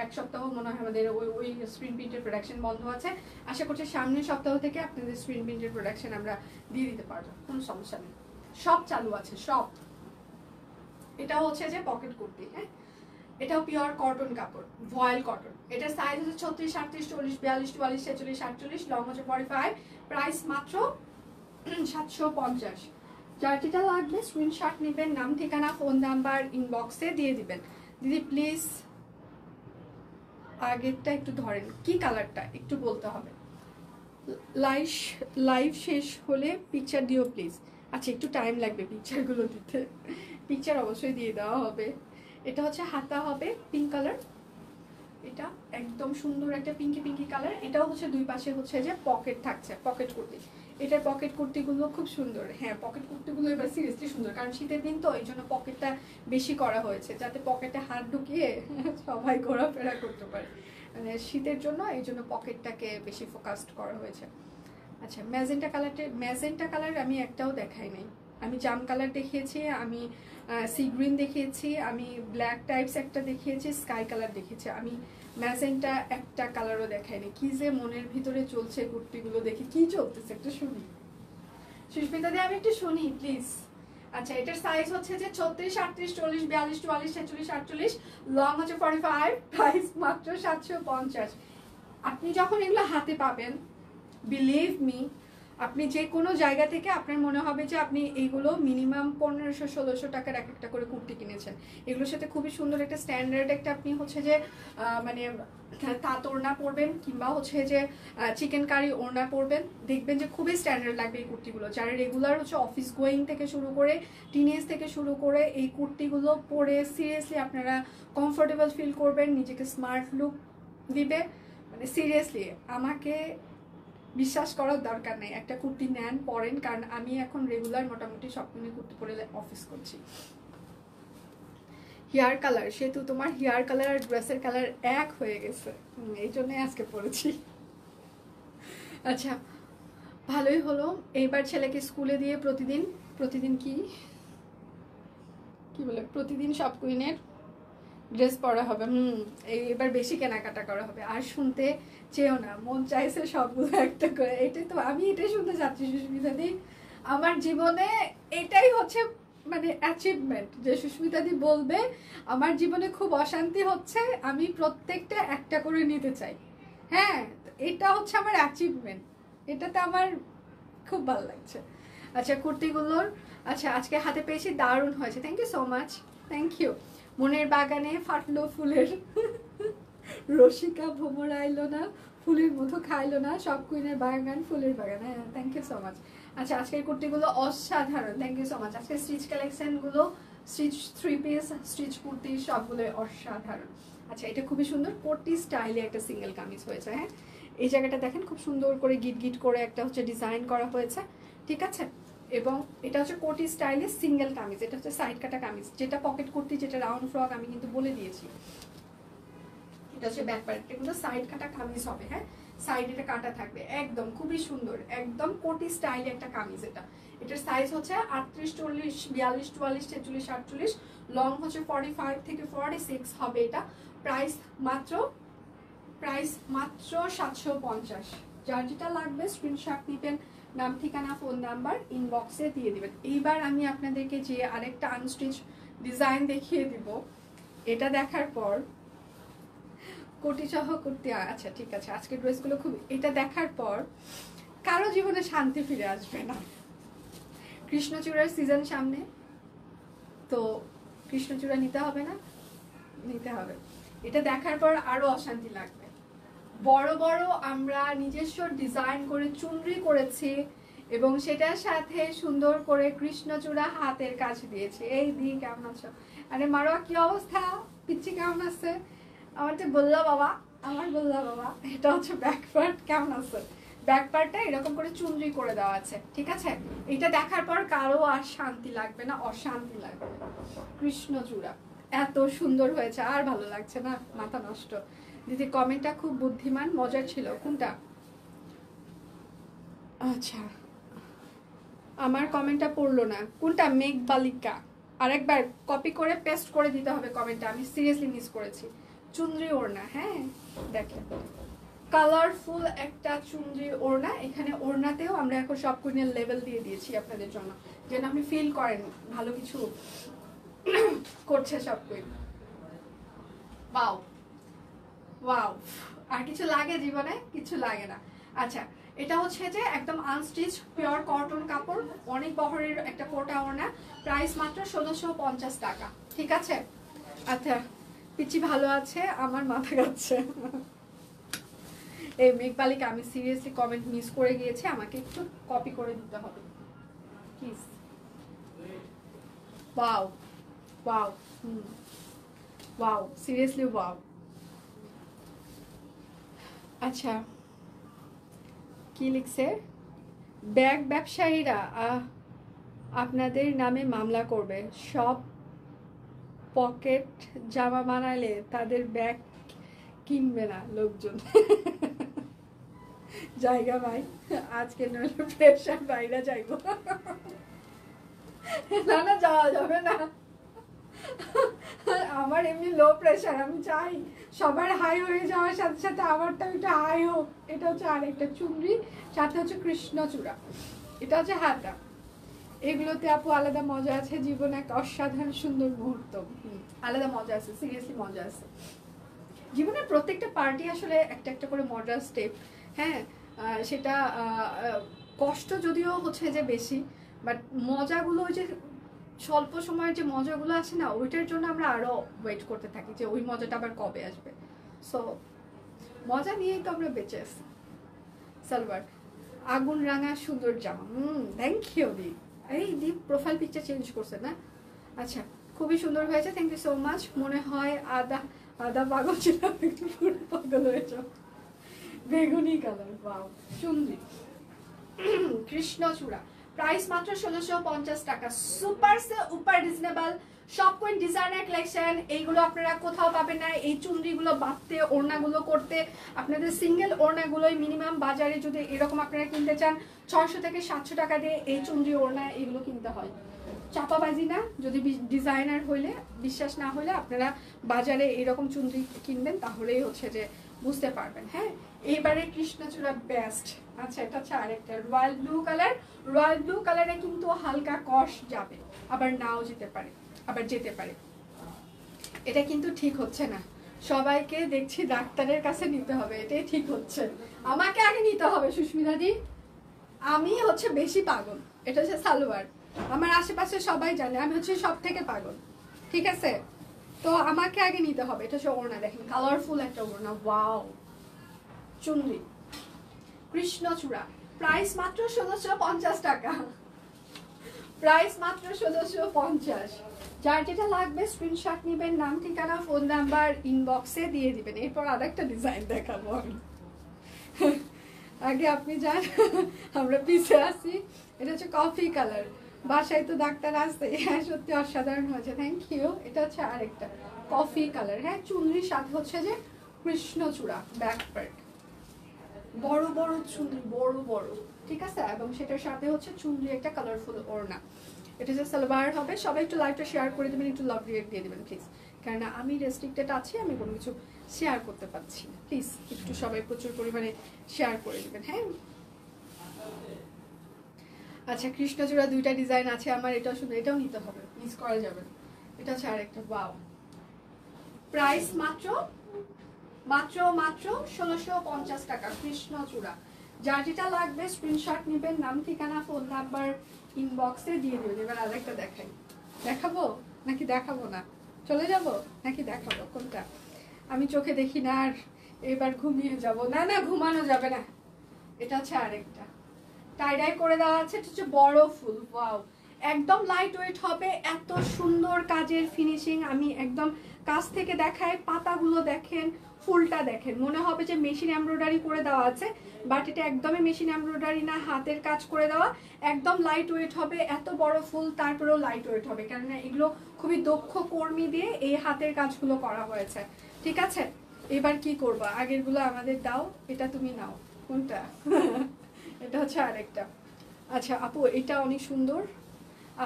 1 সপ্তাহ মনে হয় আমাদের ওই স্ক্রিন প্রিন্টের প্রোডাকশন বন্ধ আছে। আশা করছি সামনের সপ্তাহ থেকে আপনাদের স্ক্রিন প্রিন্টের প্রোডাকশন আমরা দিয়ে দিতে পারবো, কোনো সমস্যা নেই, সব চালু আছে সব। এটা হচ্ছে যে পকেট কুর্তি, হ্যাঁ, এটাও পিওর কটন কাপড়, ভয়েল কটন। এটার সাইজ হচ্ছে 36, 38, 40, 42, 44, 46, 48, লং হচ্ছে 45, প্রাইস মাত্র 750। যার যেটা লাগবে স্ক্রিনশট নেবেন, নাম ঠিকানা ফোন নাম্বার ইনবক্সে দিয়ে দিবেন। দিদি প্লিজ আগেরটা একটু ধরেন, কি কালারটা একটু বলতে হবে। লাইভ শেষ হলে পিকচার দিও প্লিজ। আচ্ছা, একটু টাইম লাগবে পিকচারগুলো দিতে, পিকচার অবশ্যই দিয়ে দেওয়া হবে। এটা হচ্ছে হাতা হবে পিঙ্ক কালার, এটা একদম সুন্দর একটা পিঙ্কি কালার। এটাও হচ্ছে 2 পাশে হচ্ছে যে পকেট থাকছে, পকেট কুর্তি। এটার পকেট কুর্তিগুলো খুব সুন্দর, হ্যাঁ পকেট কুর্তিগুলো এবার সিরিয়াসলি সুন্দর, কারণ শীতের দিন তো এই জন্য পকেটটা বেশি করা হয়েছে, যাতে পকেটে হাত ঢুকিয়ে সবাই ঘোরাফেরা করতে পারে, মানে শীতের জন্য এই জন্য পকেটটাকে বেশি ফোকাসড করা হয়েছে। আচ্ছা, ম্যাজেন্টা কালার আমি একটাও দেখাই নাই। আমি জাম কালার দেখিয়েছি, আমি সি গ্রিন দেখিয়েছি, আমি ব্ল্যাক টাইপস একটা দেখিয়েছি, স্কাই কালার দেখিয়েছি, আমি ম্যাজেন্টা একটা কালারও দেখাইনি। কি যে মনের ভিতরে চলছে কুর্তিগুলো দেখি, কি চলতেছে একটু শুনি, সুস্মিতা দিয়ে আমি একটু শুনি প্লিজ। আচ্ছা, এটার সাইজ হচ্ছে যে 36, 38, 40, 42, 44, 46, 48, লং হচ্ছে 45, প্রাইস মাত্র 750। আপনি যখন এগুলো হাতে পাবেন, বিলিভ মি, আপনি যে কোনো জায়গা থেকে আপনার মনে হবে যে আপনি এইগুলো মিনিমাম 1500-1600 টাকার এক একটা করে কুর্তি কিনেছেন। এগুলোর সাথে খুবই সুন্দর একটা স্ট্যান্ডার্ড একটা আপনি হচ্ছে যে মানে তাঁত ওড়না পরবেন, কিংবা হচ্ছে যে চিকেন কারি ওড়না পরবেন, দেখবেন যে খুবই স্ট্যান্ডার্ড লাগবে এই কুর্তিগুলো। যারা রেগুলার হচ্ছে অফিস গোয়িং থেকে শুরু করে টিনেজ থেকে শুরু করে এই কুর্তিগুলো পরে সিরিয়াসলি আপনারা কমফোর্টেবল ফিল করবেন, নিজেকে স্মার্ট লুক দিবে। মানে সিরিয়াসলি আমাকে বিশ্বাস করার দরকার নেই, একটা কুর্তি নেন পরেন, কারণ আমি এখন রেগুলার মোটামুটি সবদিনই কুর্তি পরে অফিস করছি। হেয়ার কালার, সেহেতু তোমার হেয়ার কালার আর ড্রেসের কালার এক হয়ে গেছে, এই জন্যই আজকে পরেছি। আচ্ছা, ভালোই হলো। এইবার ছেলেকে স্কুলে দিয়ে প্রতিদিন কি বলে প্রতিদিন সব কুইনের ড্রেস পরা হবে। এবার বেশি কেনাকাটা করা হবে। আর শুনতে চেয়েও না, মন চাইছে সবগুলো একটা করে। এটাই শুনতে চাচ্ছি সুস্মিতা দি। আমার জীবনে এটাই হচ্ছে মানে অ্যাচিভমেন্ট, যে সুস্মিতা দি বলবে আমার জীবনে খুব অশান্তি হচ্ছে, আমি প্রত্যেকটা একটা করে নিতে চাই। হ্যাঁ, এটা হচ্ছে আমার অ্যাচিভমেন্ট, এটাতে আমার খুব ভালো লাগছে। আচ্ছা, কুর্তিগুলোর আচ্ছা আজকে হাতে পেয়েছি, দারুণ হয়েছে, thank you so much, thank you. মনের বাগানে ফাটলো ফুলের রসিকা ভ্রমর আইলো না, ফুলের মধু খাইলো না, সব কুইনের বাগান ফুলের বাগান। হ্যাঁ, থ্যাংক ইউ সো মাচ। আচ্ছা, আজকের কুর্তিগুলো অসাধারণ, থ্যাংক ইউ সো মাচ। আজকের স্টিচ কালেকশনগুলো, স্টিচ 3 পিস স্টিচ কুর্তি সবগুলো অসাধারণ। আচ্ছা, এটা খুবই সুন্দর কোটি স্টাইলে একটা সিঙ্গেল কামিজ হয়েছে। হ্যাঁ, এই জায়গাটা দেখেন খুব সুন্দর করে গিট করে একটা হচ্ছে ডিজাইন করা হয়েছে, ঠিক আছে। এবং এটা হচ্ছে কোটি স্টাইলে সিঙ্গেল কামিজ, এটা হচ্ছে সাইড কাটা কামিজ, যেটা পকেট কুর্তি, যেটা রাউন্ড ফ্রক আমি কিন্তু বলে দিয়েছি। এটা হচ্ছে ব্যাক পার্ট, এগুলো সাইড কাটা কামিজ হবে। হ্যাঁ, সাইড এটা কাটা থাকবে, একদম খুবই সুন্দর, একদম কোটি স্টাইলে একটা কামিজ। এটার সাইজ হচ্ছে 38, 40, 42, 44, 43, 48, লং হচ্ছে 45 থেকে 46 হবে এটা। প্রাইস মাত্র 750। যার যেটা লাগবে স্ক্রিনশট নিবেন, নাম ঠিকানা ফোন নাম্বার ইনবক্সে দিয়ে দিবেন। এইবার আমি আপনাদেরকে যে আরেকটা আনস্টিচ ডিজাইন দেখিয়ে দিব, এটা দেখার পর কোটি সহ করতে, আচ্ছা ঠিক আছে, আজকের ড্রেসগুলো খুব, এটা দেখার পর কারো জীবনে শান্তি ফিরে আসবে না। কৃষ্ণচূড়ার সিজন সামনে, তো কৃষ্ণচূড়া নিতে হবে না? নিতে হবে। এটা দেখার পর আরো অশান্তি লাগবে। বড় বড় আমরা নিজস্ব ডিজাইন করে চুনরি করেছি, এবং সেটার সাথে সুন্দর করে কৃষ্ণচূড়া হাতের কাজ দিয়েছি। এই দিক কেমন আছো? আরে মারোয়া, কি অবস্থা? পিচ্ছি কেমন আছে? আমারটা বললা বাবা, এটা হচ্ছে ব্যাক পার্ট। কেমন আছে? ব্যাক পার্টটা এরকম করে চুনরি করে দেওয়া আছে, ঠিক আছে। এটা দেখার পর কারো আর শান্তি লাগবে না, অশান্তি লাগবে। কৃষ্ণচূড়া এত সুন্দর হয়েছে, আর ভালো লাগছে না, মাথা নষ্ট। দিদি কমেন্টটা খুব বুদ্ধিমান, মজার ছিল। কোনটা? আচ্ছা, আমার কমেন্টটা পড়লো না। কোনটা? মেঘবালিকা। আরেকবার কপি করে পেস্ট করে দিতে হবে কমেন্টটা, আমি সিরিয়াসলি মিস করেছি। চুনরি ওড়না, হ্যাঁ দেখেন কালারফুল একটা চুনরি ওড়না। এখানে ওড়নাতেও আমরা এখন সব কুইনের লেভেল দিয়ে দিয়েছি আপনাদের জন্য, যেন আপনি ফিল করেন ভালো কিছু করছে সব কুইন। ওয়াও ওয়াও, আর কিছু লাগে জীবনে? কিছু লাগে না। আচ্ছা, এটা হচ্ছে যে একদম আনস্টিচ পিওর কটন কাপড়, অনেক বহরের একটা কোটা ওড়না, প্রাইস মাত্র 1650 টাকা, ঠিক আছে। আচ্ছা, পিচি ভালো আছে, আমার মাথা কাচ্ছে। এই মেঘবালিকা, আমি সিরিয়াসলি কমেন্ট মিস করে গিয়েছি, আমাকে একটু কপি করে দিতে হবে please. Wow wow, wow, seriously wow. আচ্ছা, কি লিখছে? ব্যাগ ব্যবসায়ীরা আপনাদের নামে মামলা করবে, সব পকেট জামা বানালে তাদের ব্যাগ কিনবে না লোকজন। জায়গা ভাই, আজকে নইলে প্রেশার বাইরে যাইব। না যাওয়া যাবে না, আমার এমনি লো প্রেশার, আমি চাই সবার হাই হয়ে যাওয়ার সাথে সাথে আমারটা একটু হাই হোক। এটা হচ্ছে আরেকটা চুনরি, সাথে হচ্ছে কৃষ্ণচূড়া, এটা হচ্ছে হাতা। এগুলোতে আপু আলাদা মজা আছে, জীবনে এক অসাধারণ সুন্দর মুহূর্ত। আলাদা মজা আছে, সিরিয়াসলি মজা আছে। জীবনের প্রত্যেকটা পার্টি আসলে একটা একটা করে মজার স্টেপ। হ্যাঁ, সেটা কষ্ট যদিও হচ্ছে যে বেশি, বাট মজাগুলো ওই যে স্বল্প সময়ের যে মজাগুলো আছে না, ওইটার জন্য আমরা আরো ওয়েট করতে থাকি যে ওই মজাটা আবার কবে আসবে। সো মজা নিয়েই তো আমরা বেঁচে আছি। সালোয়ার আগুন রাঙা সুন্দর জামা, থ্যাংক ইউ দি। এই দীপ প্রোফাইল পিকচার চেঞ্জ করছে না? আচ্ছা, খুবই সুন্দর হয়েছে, থ্যাংক ইউ সো মাচ। মনে হয় আদা আদা পাগল ছিলাম, একটু পুরো পাগল হয়ে যাও। বেগুনি কালার, ওয়াও সুন্দর। কৃষ্ণচূড়া, প্রাইস মাত্র 1650 টাকা, সুপার সে উপর রিজনেবল। সব কোন ডিজাইনার কালেকশন, এইগুলো আপনারা কোথাও পাবেন না। এই চুনরিগুলো বাঁধতে, ওড়নাগুলো করতে আপনাদের সিঙ্গেল ওড়নাগুলোই মিনিমাম বাজারে যদি এরকম আপনারা কিনতে চান 600 থেকে 700 টাকা দিয়ে এই চুনরি ওড়না এগুলো কিনতে হয়। চাপাবাজি না, যদি ডিজাইনার হইলে, বিশ্বাস না হলে আপনারা বাজারে এরকম চুনরি কিনবেন, তাহলেই হচ্ছে যে বুঝতে পারবেন। হ্যাঁ, এইবারে কৃষ্ণচূড়া বেস্ট। আচ্ছা, এটা হচ্ছে আরেকটা royal blue colour. Royal blue কালারে কিন্তু হালকা কষ যাবে, আবার নাও যেতে পারে, আবার যেতে পারে। এটা কিন্তু ঠিক হচ্ছে না। সবাইকে দেখছি ডাক্তারের কাছে নিতে হবে, এটাই ঠিক হচ্ছে। আমাকে আগে নিতে হবে সুস্মিতা দি, আমি হচ্ছে বেশি পাগল। এটা হচ্ছে সালোয়ার, আমার আশেপাশে সবাই জানে আমি হচ্ছে সব থেকে পাগল, ঠিক আছে? তো আমাকে আগে নিতে হবে। এটা হচ্ছে ওড়না, দেখেন কালারফুল একটা ওড়না, ওয়াও। চুনরি কৃষ্ণচূড়া, প্রাইস মাত্র 1650 টাকা, প্রাইস মাত্র 1650। যার যেটা লাগবে স্ক্রিনশট নেবেন, নাম ঠিকানা ফোন নাম্বার ইনবক্সে দিয়ে দিবেন। এরপর আরেকটা ডিজাইন দেখাবো আমি, আগে আপনি যান, আমরা পিছিয়ে আসি। এটা হচ্ছে কফি কালার, বাসায় তো ডাক্তার আসছে। হ্যাঁ, সত্যি অসাধারণ হয়েছে, থ্যাংক ইউ। এটা হচ্ছে আরেকটা কফি কালার। হ্যাঁ, চুনরির সাথে হচ্ছে যে কৃষ্ণচূড়া, ব্যাক পার্ট বড় বড় চুনরি, বড় বড়, ঠিক আছে? এবং সেটার সাথে হচ্ছে চুনরি একটা কালারফুল ওড়না। এটা যে সালোয়ার হবে। সবাই একটু লাইভটা শেয়ার করে দেবেন, একটু লাভ রিয়েক্ট দিয়ে দেবেন প্লিজ, কারণ আমি রেস্ট্রিক্টেড আছি, আমি কোনো কিছু শেয়ার করতে পারছি না। প্লিজ একটু সবাই প্রচুর পরিমাণে শেয়ার করে দেবেন। হ্যাঁ, আচ্ছা, কৃষ্ণচূড়া দুইটা ডিজাইন আছে আমার, এটাও শুধু, এটাও নিতে হবে, মিস করা যাবে না। এটা হচ্ছে আরেকটা, ওয়াও। প্রাইস মাত্র মাত্র মাত্র 1650 টাকা, কৃষ্ণচূড়া। যার যেটা লাগবে স্ক্রিনশট নেবেন, নাম ঠিকানা ফোন নাম্বার ইনবক্সে দিয়ে দেবেন। এবার আরেকটা দেখাই, দেখাবো নাকি দেখাবো না, চলে যাব নাকি দেখাবো, কোনটা? আমি চোখে দেখি না আর, এবার ঘুমিয়ে যাব। না না, ঘুমানো যাবে না। এটা হচ্ছে আরেকটা টাই করে দেওয়া আছে, এটা হচ্ছে বড় ফুল, ওয়াও। একদম লাইট ওয়েট হবে, এত সুন্দর কাজের ফিনিশিং। আমি একদম কাছ থেকে দেখাই, পাতাগুলো দেখেন, ফুলটা দেখেন, মনে হবে যে মেশিন এমব্রয়ডারি করে দেওয়া আছে, বাট এটা একদমই মেশিন এমব্রয়ডারি না, হাতের কাজ করে দেওয়া। একদম লাইট ওয়েট হবে, এত বড় ফুল তারপরেও লাইট ওয়েট হবে, কেননা এগুলো খুবই দক্ষ কর্মী দিয়ে এই হাতের কাজগুলো করা হয়েছে, ঠিক আছে? এবার কি করবো, আগেরগুলো আমাদের দাও, এটা তুমি নাও, কোনটা? এটা হচ্ছে আরেকটা। আচ্ছা আপু, এটা অনেক সুন্দর,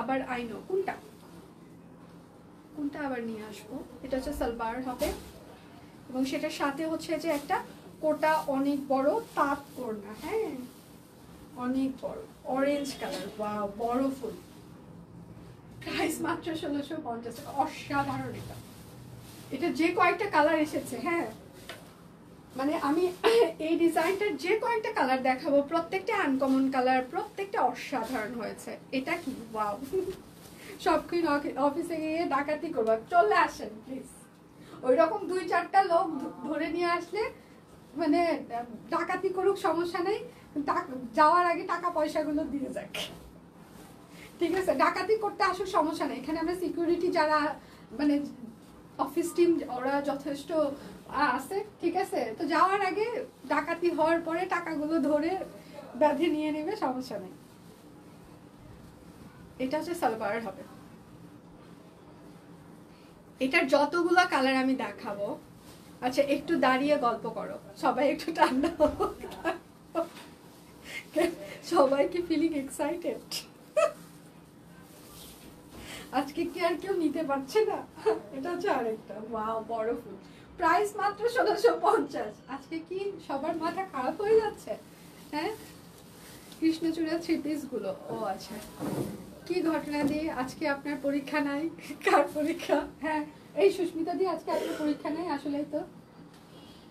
আবার আইনো, কোনটা কোনটা আবার নিয়ে আসবো। এটা হচ্ছে সালোয়ার হবে, এবং সেটার সাথে হচ্ছে যে একটা কোটা অনেক বড় তাঁত ওড়না। হ্যাঁ, অনেক বড় অরেঞ্জ কালার, ওয়াও, বড় ফুল। প্রাইস মাত্র 1650 টাকা, অসাধারণ। এটা এটা যে কয়েকটা কালার এসেছে, হ্যাঁ, মানে আমি এই ডিজাইনটার যে কয়েকটা কালার দেখাবো প্রত্যেকটা আনকমন কালার, প্রত্যেকটা অসাধারণ হয়েছে। এটা কি, ওয়াও। সব অফিসে গিয়ে ডাকাতি করবো, চলে আসেন প্লিজ। ওই রকম 2-4টা লোক ধরে নিয়ে আসলে মানে ডাকাতি করুক, সমস্যা নেই, যাওয়ার আগে টাকা পয়সাগুলো দিয়ে যাক, ঠিক আছে? ডাকাতি করতে আসুক, সমস্যা নেই। এখানে আমরা সিকিউরিটি যারা মানে অফিস টিম, ওরা যথেষ্ট আছে, ঠিক আছে? তো যাওয়ার আগে ডাকাতি হওয়ার পরে টাকাগুলো ধরে বেঁধে নিয়ে নেবে, সমস্যা নেই। এটা হচ্ছে সালোয়ার হবে। এটার যতগুলো কালার আমি দেখাবো, আচ্ছা একটু দাঁড়িয়ে গল্প করো সবাই, একটু ঠান্ডা হোক। সবাই কি ফিলিং এক্সাইটেড? আজকে কি আর কেউ নিতে পারছে না? এটা হচ্ছে আরেকটা, ওয়াও, বড় ফুল। প্রাইস মাত্র 1650। আজকে কি সবার মাথা খারাপ হয়ে যাচ্ছে? হ্যাঁ, কৃষ্ণচূড়া 3 পিস গুলো। ও আচ্ছা, কি ঘটনা দিয়ে আজকে আপনার পরীক্ষা নাই? কার পরীক্ষা? হ্যাঁ, এই সুস্মিতা দি, আজকে আপনার পরীক্ষা নাই আসলেই তো।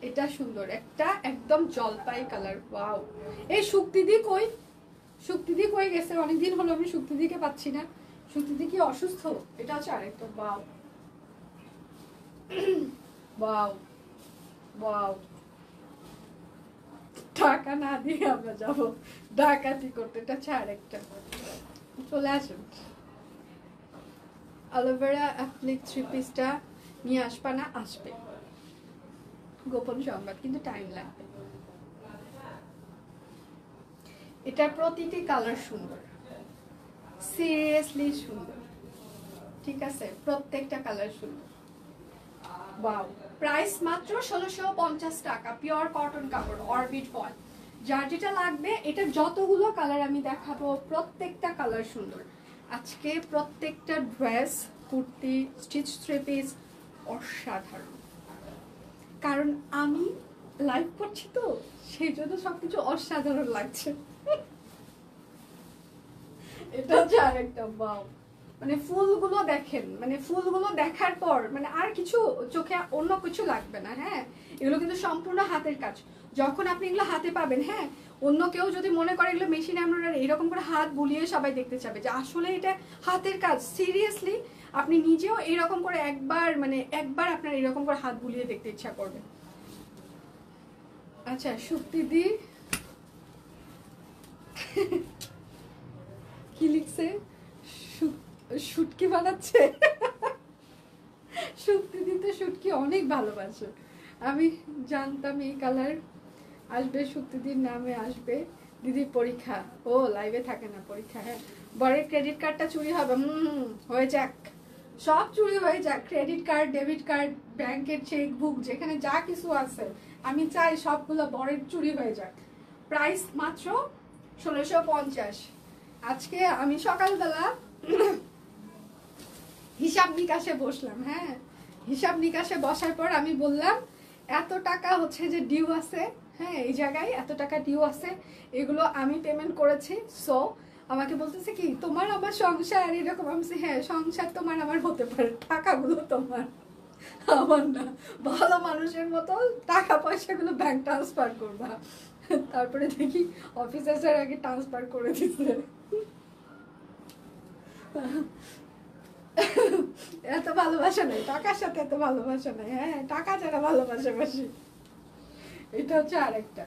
এটা সুন্দর একটা, একদম জলপাই কালার, ওয়াও। এই শুক্তি দি কই? শুক্তিদি কই গেছে? অনেকদিন হলো আমি শুক্তিদিকে পাচ্ছি না। শুক্তিদি কি অসুস্থ? এটা হচ্ছে আরেকটা। বাও বাও বাও, টাকা না দিয়ে আমরা যাবো ডাকাতি করতে। এটা হচ্ছে আরেকটা। চলে আসুন। অ্যালোভেরা অ্যাপ্লিক 3 পিসটা নিয়ে আসবা না? আসবে, গোপন সংবাদ, কিন্তু টাইম লাগবে। এটার প্রতিটি কালার সুন্দর, সিরিয়াসলি সুন্দর, ঠিক আছে? প্রত্যেকটা কালার সুন্দর। ওয়াও, প্রাইস মাত্র 1650 টাকা, পিওর কটন কাপড়, অরবিট ফয়েল। যার যেটা লাগবে, এটা যতগুলো কালার আমি দেখাবো প্রত্যেকটা কালার সুন্দর। আজকে প্রত্যেকটা ড্রেস, কুর্তি, স্টিচ 3 পিস অসাধারণ। কারণ আমি লাইভ করছি তো, সেই জন্য সবকিছু অসাধারণ লাগছে। এটা হচ্ছে আরেকটা। বাও, মানে ফুলগুলো দেখেন, মানে ফুলগুলো দেখার পর মানে আর কিছু চোখে অন্য কিছু লাগবে না। হ্যাঁ, এগুলো কিন্তু সম্পূর্ণ হাতের কাজ। যখন আপনি এগুলো হাতে পাবেন, হ্যাঁ, অন্য কেউ যদি মনে করে এগুলো মেশিনে এমব্রয়ডারি, এরকম করে হাত বুলিয়ে সবাই দেখতে চাবে যে আসলে এটা হাতের কাজ। সিরিয়াসলি আপনি নিজেও এরকম করে একবার আপনার এরকম করে হাত বুলিয়ে দেখতে ইচ্ছা করবে। আচ্ছা, শুক্তিদি কি লিখছে? শুটকি বানাচ্ছে। শুক্তিদি তো শুটকি অনেক ভালোবাসে। আমি জানতাম এই কালার আসবে, শুক্তিদির নামে আসবে। দিদির পরীক্ষা, ও লাইভে থাকে না, পরীক্ষা। হ্যাঁ, বরের ক্রেডিট কার্ডটা চুরি হবে। হয়ে যাক, সব চুরি হয়ে যাক। ক্রেডিট কার্ড, ডেবিট কার্ড, ব্যাংকের চেক বুক, যেখানে যা কিছু আছে আমি চাই সবগুলো বরের চুরি হয়ে যাক। প্রাইস মাত্র 1650। আজকে আমি সকালবেলা হিসাব নিকাশে বসলাম। হ্যাঁ, হিসাব নিকাশে বসার পর আমি বললাম এত টাকা হচ্ছে যে ডিউ আছে, হ্যাঁ এই জায়গায় এত টাকা ডিউ আছে, এগুলো আমি পেমেন্ট করেছি। সো আমাকে বলতেছে কি তোমার আমার সংসার এরকম। আমি বলছি হ্যাঁ, সংসার তোমার আমার হতে পারে, টাকাগুলো তোমার, আমার না। ভালো মানুষের মতো টাকা পয়সাগুলো ব্যাংক ট্রান্সফার করবা। তারপরে দেখি অফিস আসার আগে ট্রান্সফার করে দিচ্ছে। এত ভালোবাসা নেই টাকার সাথে, এত ভালোবাসা নেই। হ্যাঁ, টাকা ছাড়া ভালোবাসা বেশি। এটা হচ্ছে আরেকটা।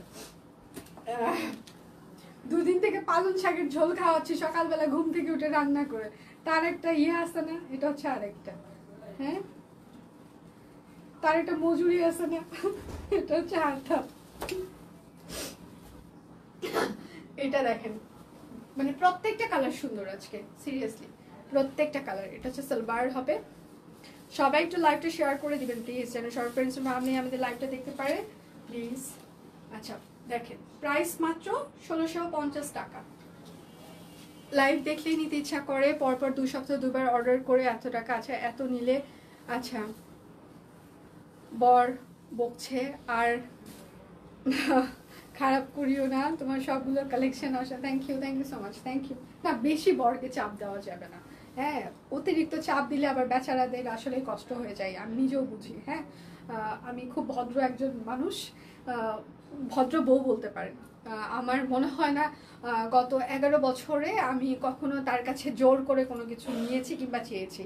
2 দিন থেকে পালং শাকের ঝোল খাওয়াচ্ছি সকালবেলা ঘুম থেকে উঠে রান্না করে, তার একটা ইয়ে আছে না? এটা হচ্ছে আরেকটা। হ্যাঁ, তার একটা মজুরি আছে না? এটা হচ্ছে আরেকটা। এটা দেখেন, মানে প্রত্যেকটা কালার সুন্দর আজকে, সিরিয়াসলি প্রত্যেকটা কালার। এটা হচ্ছে সালোয়ার হবে। সবাই একটু লাইভটা শেয়ার করে দিবেন প্লিজ, যেন সব ফ্রেন্ডস আপনি আমাদের লাইভটা দেখতে পারে প্লিজ। আচ্ছা দেখেন, প্রাইস মাত্র 1650 টাকা। লাইভ দেখলেই নিতে ইচ্ছা করে, পরপর 2 সপ্তাহ 2বার অর্ডার করে এত টাকা। আচ্ছা, এত নিলে আচ্ছা বর বকছে আর খারাপ করিও না, তোমার সবগুলো কালেকশন আসা। Thank you so much, thank you. না, বেশি বরকে চাপ দেওয়া যাবে না। হ্যাঁ, অতিরিক্ত চাপ দিলে আবার বেচারাদের আসলে কষ্ট হয়ে যায়, আমি নিজেও বুঝি। হ্যাঁ, আমি খুব ভদ্র একজন মানুষ, ভদ্র বউ বলতে পারেন। আমার মনে হয় না গত 11 বছরে আমি কখনো তার কাছে জোর করে কোনো কিছু নিয়েছি কিংবা চেয়েছি।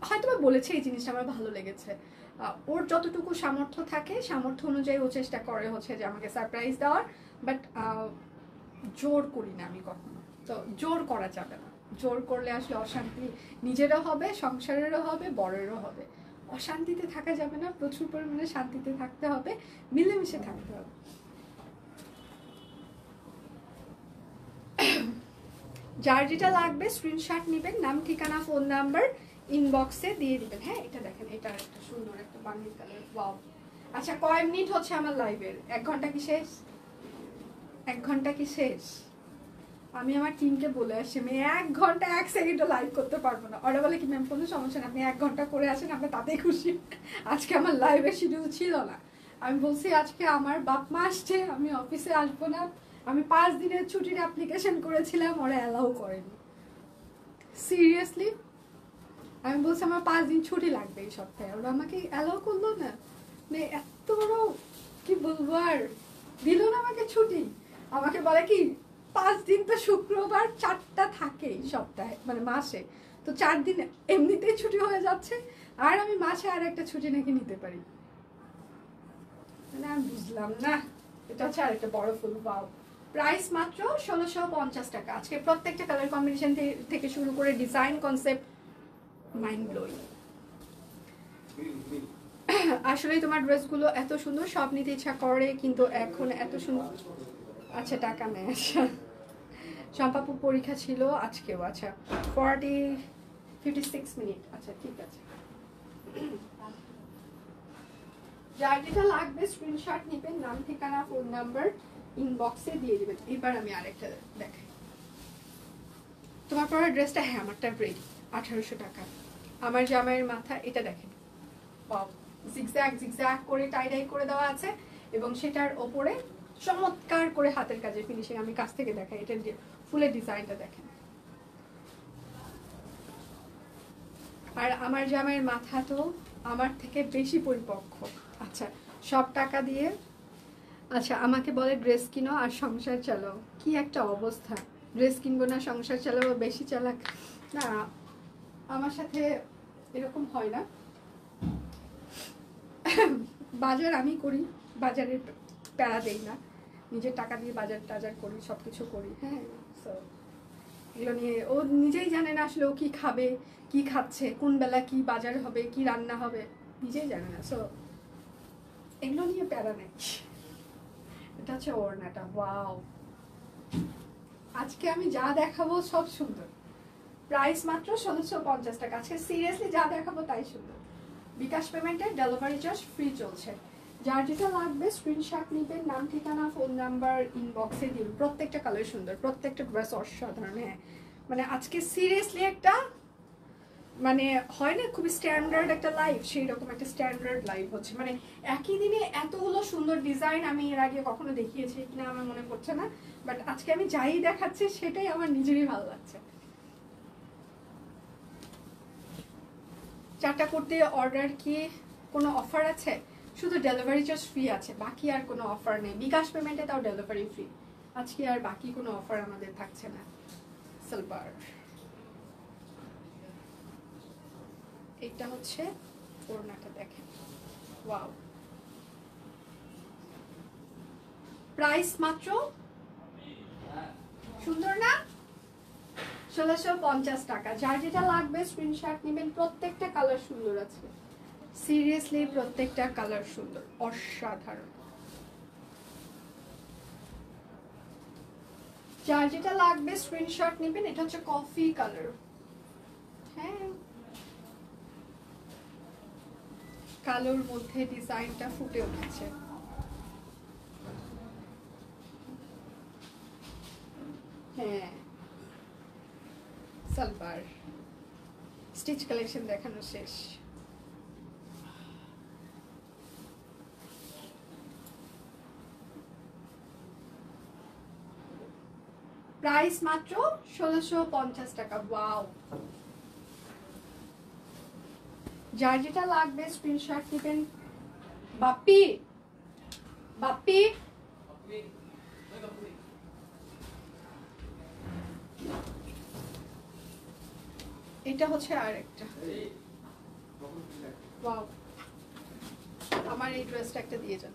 হয়তো বা বলেছে এই জিনিসটা আমার ভালো লেগেছে। ওর যতটুকু সামর্থ্য থাকে, সামর্থ্য অনুযায়ী ও চেষ্টা করে হচ্ছে যে আমাকে সারপ্রাইজ দেওয়ার। বাট জোর করি না আমি কখনো, তো জোর করা যাবে না। জোর করলে আসলে অশান্তি নিজেরও হবে, সংসারেরও হবে, বড়েরও হবে। অশান্তিতে থাকা যাবে না, প্রচুর পরিমাণে শান্তিতে থাকতে হবে, মিলেমিশে থাকতে হবে। যার যেটা লাগবে স্ক্রিনশট নেবেন, নাম ঠিকানা ফোন নাম্বার ইনবক্সে দিয়ে দিবেন। হ্যাঁ, এটা দেখেন, এটা একটা সুন্দর একটা বাঙ্গি কালার। ওয়াও। আচ্ছা, কয় মিনিট হচ্ছে আমার লাইভের? 1 ঘন্টা কি শেষ? 1 ঘন্টা কি শেষ? আমি আমার টিমকে বলে আসছি আমি 1 ঘন্টা 1 সেকেন্ডও লাইভ করতে পারবো না। ওরা বলে কি ম্যাম কোনো সমস্যা না, আপনি 1 ঘন্টা করে আসেন, আপনি তাতেই খুশি। আজকে আমার লাইভের শিডিউল ছিল না। আমি বলছি আজকে আমার বাপ মা আসছে, আমি অফিসে আসবো না। আমি 5 দিনের ছুটির অ্যাপ্লিকেশন করেছিলাম, ওরা অ্যালাউ করেনি। সিরিয়াসলি আমি বলছি আমার 5 দিন ছুটি লাগবে এই সপ্তাহে, ওরা আমাকে অ্যালাউ করলো না। মানে এত বড় কি বলবো, আর দিল না আমাকে ছুটি। আমাকে বলে কি 5 দিন তো শুক্রবার 4টা থাকেই সপ্তাহে, মানে মাসে, তো 4 দিন এমনিতেই ছুটি হয়ে যাচ্ছে, আর আমি মাসে আর একটা ছুটি নাকি নিতে পারি। মানে আমি বুঝলাম না। এটা হচ্ছে আর একটা বড় ফুল। পাও প্রাইস মাত্র 1650 টাকা। আজকে প্রত্যেকটা কালার কম্বিনেশন থেকে শুরু করে ডিজাইন, কনসেপ্ট মাইন্ড ব্লোয়িং। আসলে তোমার ড্রেসগুলো এত সুন্দর, সব নিতে ইচ্ছা করে, কিন্তু এখন এত সুন্দর। আচ্ছা টাকা নেই। আচ্ছা শম্পাপুর পরীক্ষা ছিল আজকেও। আচ্ছা 56 মিনিট। আচ্ছা ঠিক আছে। যার যেটা লাগবে স্ক্রিনশট নেবেন, নাম ঠিকানা ফোন নাম্বার ইনবক্সে দিয়ে দিবেন। এবার আমি আরেকটা দেখাই। তোমার পরা ড্রেসটা, হ্যাঁ আমারটা রেডি, 1800 টাকা। আমার জামাইয়ের মাথা এটা দেখেন, জিগজ্যাগ জিগজ্যাগ করে টাই ডাই করে দেওয়া আছে, এবং সেটার ওপরে চমৎকার করে হাতের কাজের ফিনিশিং। আমি কাছ থেকে দেখাই, এটার ফুলের ডিজাইনটা দেখেন। আর আমার জামাইয়ের মাথা তো আমার থেকে বেশি পরিপক্ক। আচ্ছা সব টাকা দিয়ে, আচ্ছা আমাকে বলে ড্রেস কিনো আর সংসার চালাও। কি একটা অবস্থা, ড্রেস কিনবো না সংসার চালাবো, বেশি চালাক না। আমার সাথে এরকম হয় না। বাজার আমি করি, বাজারের প্যারা দেই না, নিজের টাকা দিয়ে বাজার টাজার করি, সব কিছু করি। হ্যাঁ সো এগুলো নিয়ে ও নিজেই জানে না আসলে ও কি খাবে, কি খাচ্ছে, কোন বেলা কি বাজার হবে, কি রান্না হবে, নিজেই জানে না। সো এগুলো নিয়ে প্যারা নেই। এটা হচ্ছে ওড়নাটা। ওয়াও, আজকে আমি যা দেখাবো সব সুন্দর। প্রাইস মাত্র 1650 টাকা। আজকে সিরিয়াসলি যা দেখাবো তাই সুন্দর। বিকাশ পেমেন্টের ডেলিভারি চার্জ ফ্রি চলছে। যার যেটা লাগবে স্ক্রিনশট নেবেন, নাম ঠিকানা ফোন নাম্বার ইনবক্সে দিন। প্রত্যেকটা কালার সুন্দর, প্রত্যেকটা ড্রেস অসাধারণ। হ্যাঁ মানে আজকে সিরিয়াসলি একটা, মানে হয় না খুবই স্ট্যান্ডার্ড একটা লাইফ, সেই রকম একটা স্ট্যান্ডার্ড লাইফ হচ্ছে। মানে একই দিনে এতগুলো সুন্দর ডিজাইন আমি এর আগে কখনো দেখিয়েছি কিনা আমার মনে পড়ছে না, বাট আজকে আমি যাই দেখাচ্ছি সেটাই আমার নিজেরই ভালো লাগছে। চারটা করতে অর্ডার কি কোনো অফার আছে? শুধু ডেলিভারি চার্জ ফ্রি আছে, বাকি আর কোনো অফার নেই। বিকাশ পেমেন্টে তাও ডেলিভারি ফ্রি। আজকে আর বাকি কোনো অফার আমাদের থাকছে না। সালবার, এটা হচ্ছে ওড়নাটা দেখেন। ওয়াও, প্রাইস মাত্র, সুন্দর না, 1650 টাকা। যার যেটা লাগবে স্ক্রিনশট নেবেন। প্রত্যেকটা কালার সুন্দর আছে, সিরিয়াসলি প্রত্যেকটা কালার সুন্দর, অসাধারণ। যার যেটা লাগবে স্ক্রিনশট নেবেন। এটা হচ্ছে কফি কালার। হ্যাঁ কালোর মধ্যে ডিজাইনটা ফুটে উঠেছে। হ্যাঁ সালবার স্টিচ কালেকশন দেখানো শেষ। প্রাইস মাত্র 1650 টাকা। ওয়াও, যার যেটা লাগবে স্ক্রিনশট নেবেন। বাপ্পি বাপ্পি এটা হচ্ছে আরেকটা। ওয়াও, আমার এই ড্রেসটা একটা দিয়ে যান।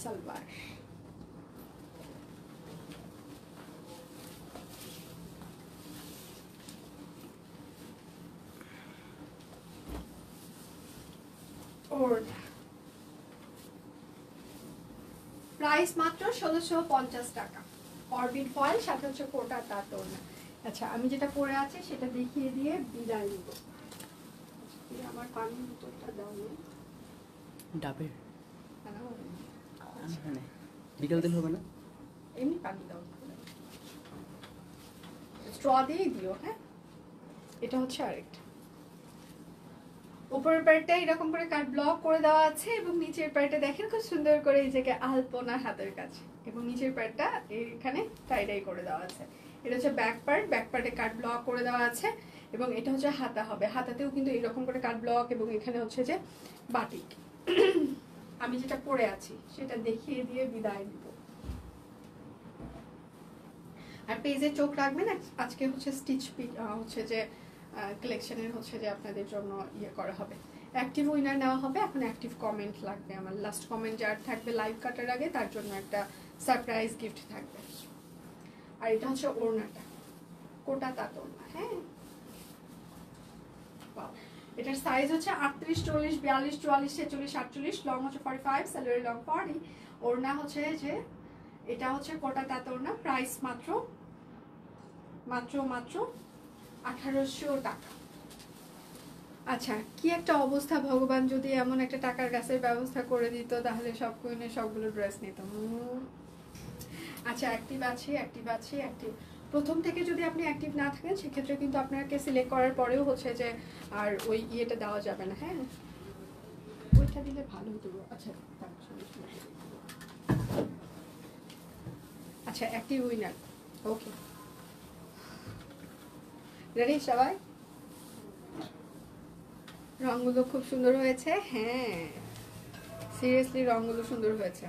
সালবার, ওড়না। প্রাইস মাত্র 1650 টাকা। অরবিট ফয়েল, সাথে হচ্ছে কোটা তাঁত ওড়না। আচ্ছা আমি যেটা পরে আছি সেটা দেখিয়ে দিয়ে বিদায় নিব। আমার পানির বোতলটা দাও না, ডাবের আচ্ছা, বিকেল দিন হবে না, এমনি পানি দাও, স্ট্র দিয়েই দিও। হ্যাঁ এটা হচ্ছে আরেকটা। উপরের প্যাডটা এরকম করে কাট ব্লক করে দেওয়া আছে, এবং নিচের প্যাডটা দেখেন খুব সুন্দর করে এই জায়গায় আলপনা হাতের কাছে, এবং নিচের প্যাডটা এখানে টাই ডাই করে দেওয়া আছে। এটা হচ্ছে ব্যাক পার্ট, ব্যাক পার্টে কাট ব্লক করে দেওয়া আছে, এবং এটা হচ্ছে হাতা হবে, হাতাতেও কিন্তু এরকম করে কাট ব্লক এবং এখানে হচ্ছে যে বাটিক। আমি যেটা পরে আছি সেটা দেখিয়ে দিয়ে বিদায় দিব। আর পেজে চোখ রাখবেন, আজকে হচ্ছে স্টিচ হচ্ছে যে কালেকশনের হচ্ছে যে আপনাদের জন্য ইয়ে করা হবে, অ্যাক্টিভ উইনার নেওয়া হবে। এখন অ্যাক্টিভ কমেন্ট লাগবে আমার, লাস্ট কমেন্ট যার থাকবে লাইভ কাটার আগে তার জন্য একটা সারপ্রাইজ গিফট থাকবে। আর এটা হচ্ছে ওড়নাটা, কোটা তাঁত ওড়না। হ্যাঁ, এটার সাইজ হচ্ছে 38, 40, 42, 44, 46, 48, লং হচ্ছে 45, স্যালোয়ার লং 40, ওড়না হচ্ছে যে এটা হচ্ছে কোটা তাঁত ওড়না। প্রাইস মাত্র মাত্র মাত্র 1800 টাকা। আচ্ছা, কি একটা অবস্থা, ভগবান যদি এমন একটা টাকার গাছের ব্যবস্থা করে দিত তাহলে সব কুইনে সবগুলো ড্রেস নিতাম। আচ্ছা, অ্যাক্টিভ আছে, অ্যাক্টিভ আছে, অ্যাক্টিভ। প্রথম থেকে যদি আপনি অ্যাক্টিভ না থাকেন সেক্ষেত্রে কিন্তু আপনাকে সিলেক্ট করার পরেও হচ্ছে যে আর ওই ইয়েটা দেওয়া যাবে না। হ্যাঁ, ওইটা দিলে ভালো হতো। আচ্ছা আচ্ছা, অ্যাক্টিভ উইনার। ওকে, রেডি সবাই? রঙগুলো খুব সুন্দর হয়েছে। হ্যাঁ, সিরিয়াসলি রঙগুলো সুন্দর হয়েছে।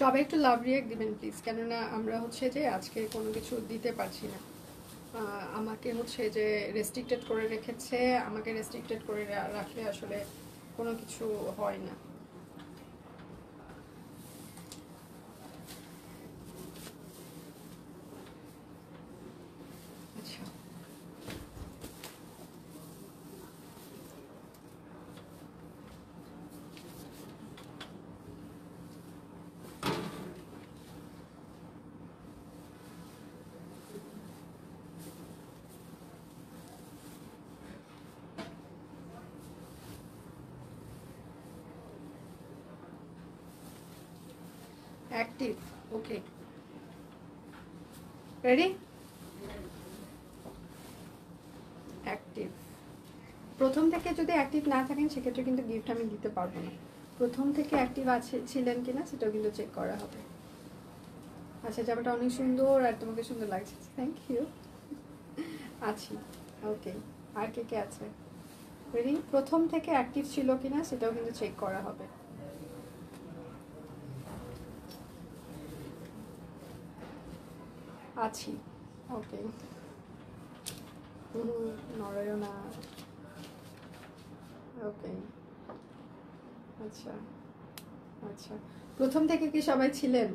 সবাই একটু লাভ রিয়াক্ট দিবেন প্লিজ, কেননা আমরা হচ্ছে যে আজকে কোনো কিছু দিতে পারছি না। আমাকে হচ্ছে যে রেস্ট্রিক্টেড করে রেখেছে, আমাকে রেস্ট্রিক্টেড করে রাখলে আসলে কোনো কিছু হয় না। আচ্ছা, অ্যাক্টিভ। ওকে, রেডি? অ্যাক্টিভ। প্রথম থেকে যদি অ্যাক্টিভ না থাকেন সেক্ষেত্রে কিন্তু গিফট আমি দিতে পারবো না। প্রথম থেকে অ্যাক্টিভ ছিলেন কিনা সেটাও কিন্তু চেক করা হবে। আচ্ছা, জামাটা অনেক সুন্দর আর তোমাকে সুন্দর লাগছে। Thank you. আছি। ওকে, আর কে কে আছে? রেডি? প্রথম থেকে অ্যাক্টিভ ছিল কিনা সেটাও কিন্তু চেক করা হবে। আছি। ওকে, নড়াইও না। ওকে, আচ্ছা আচ্ছা। প্রথম থেকে কি সবাই ছিলেন?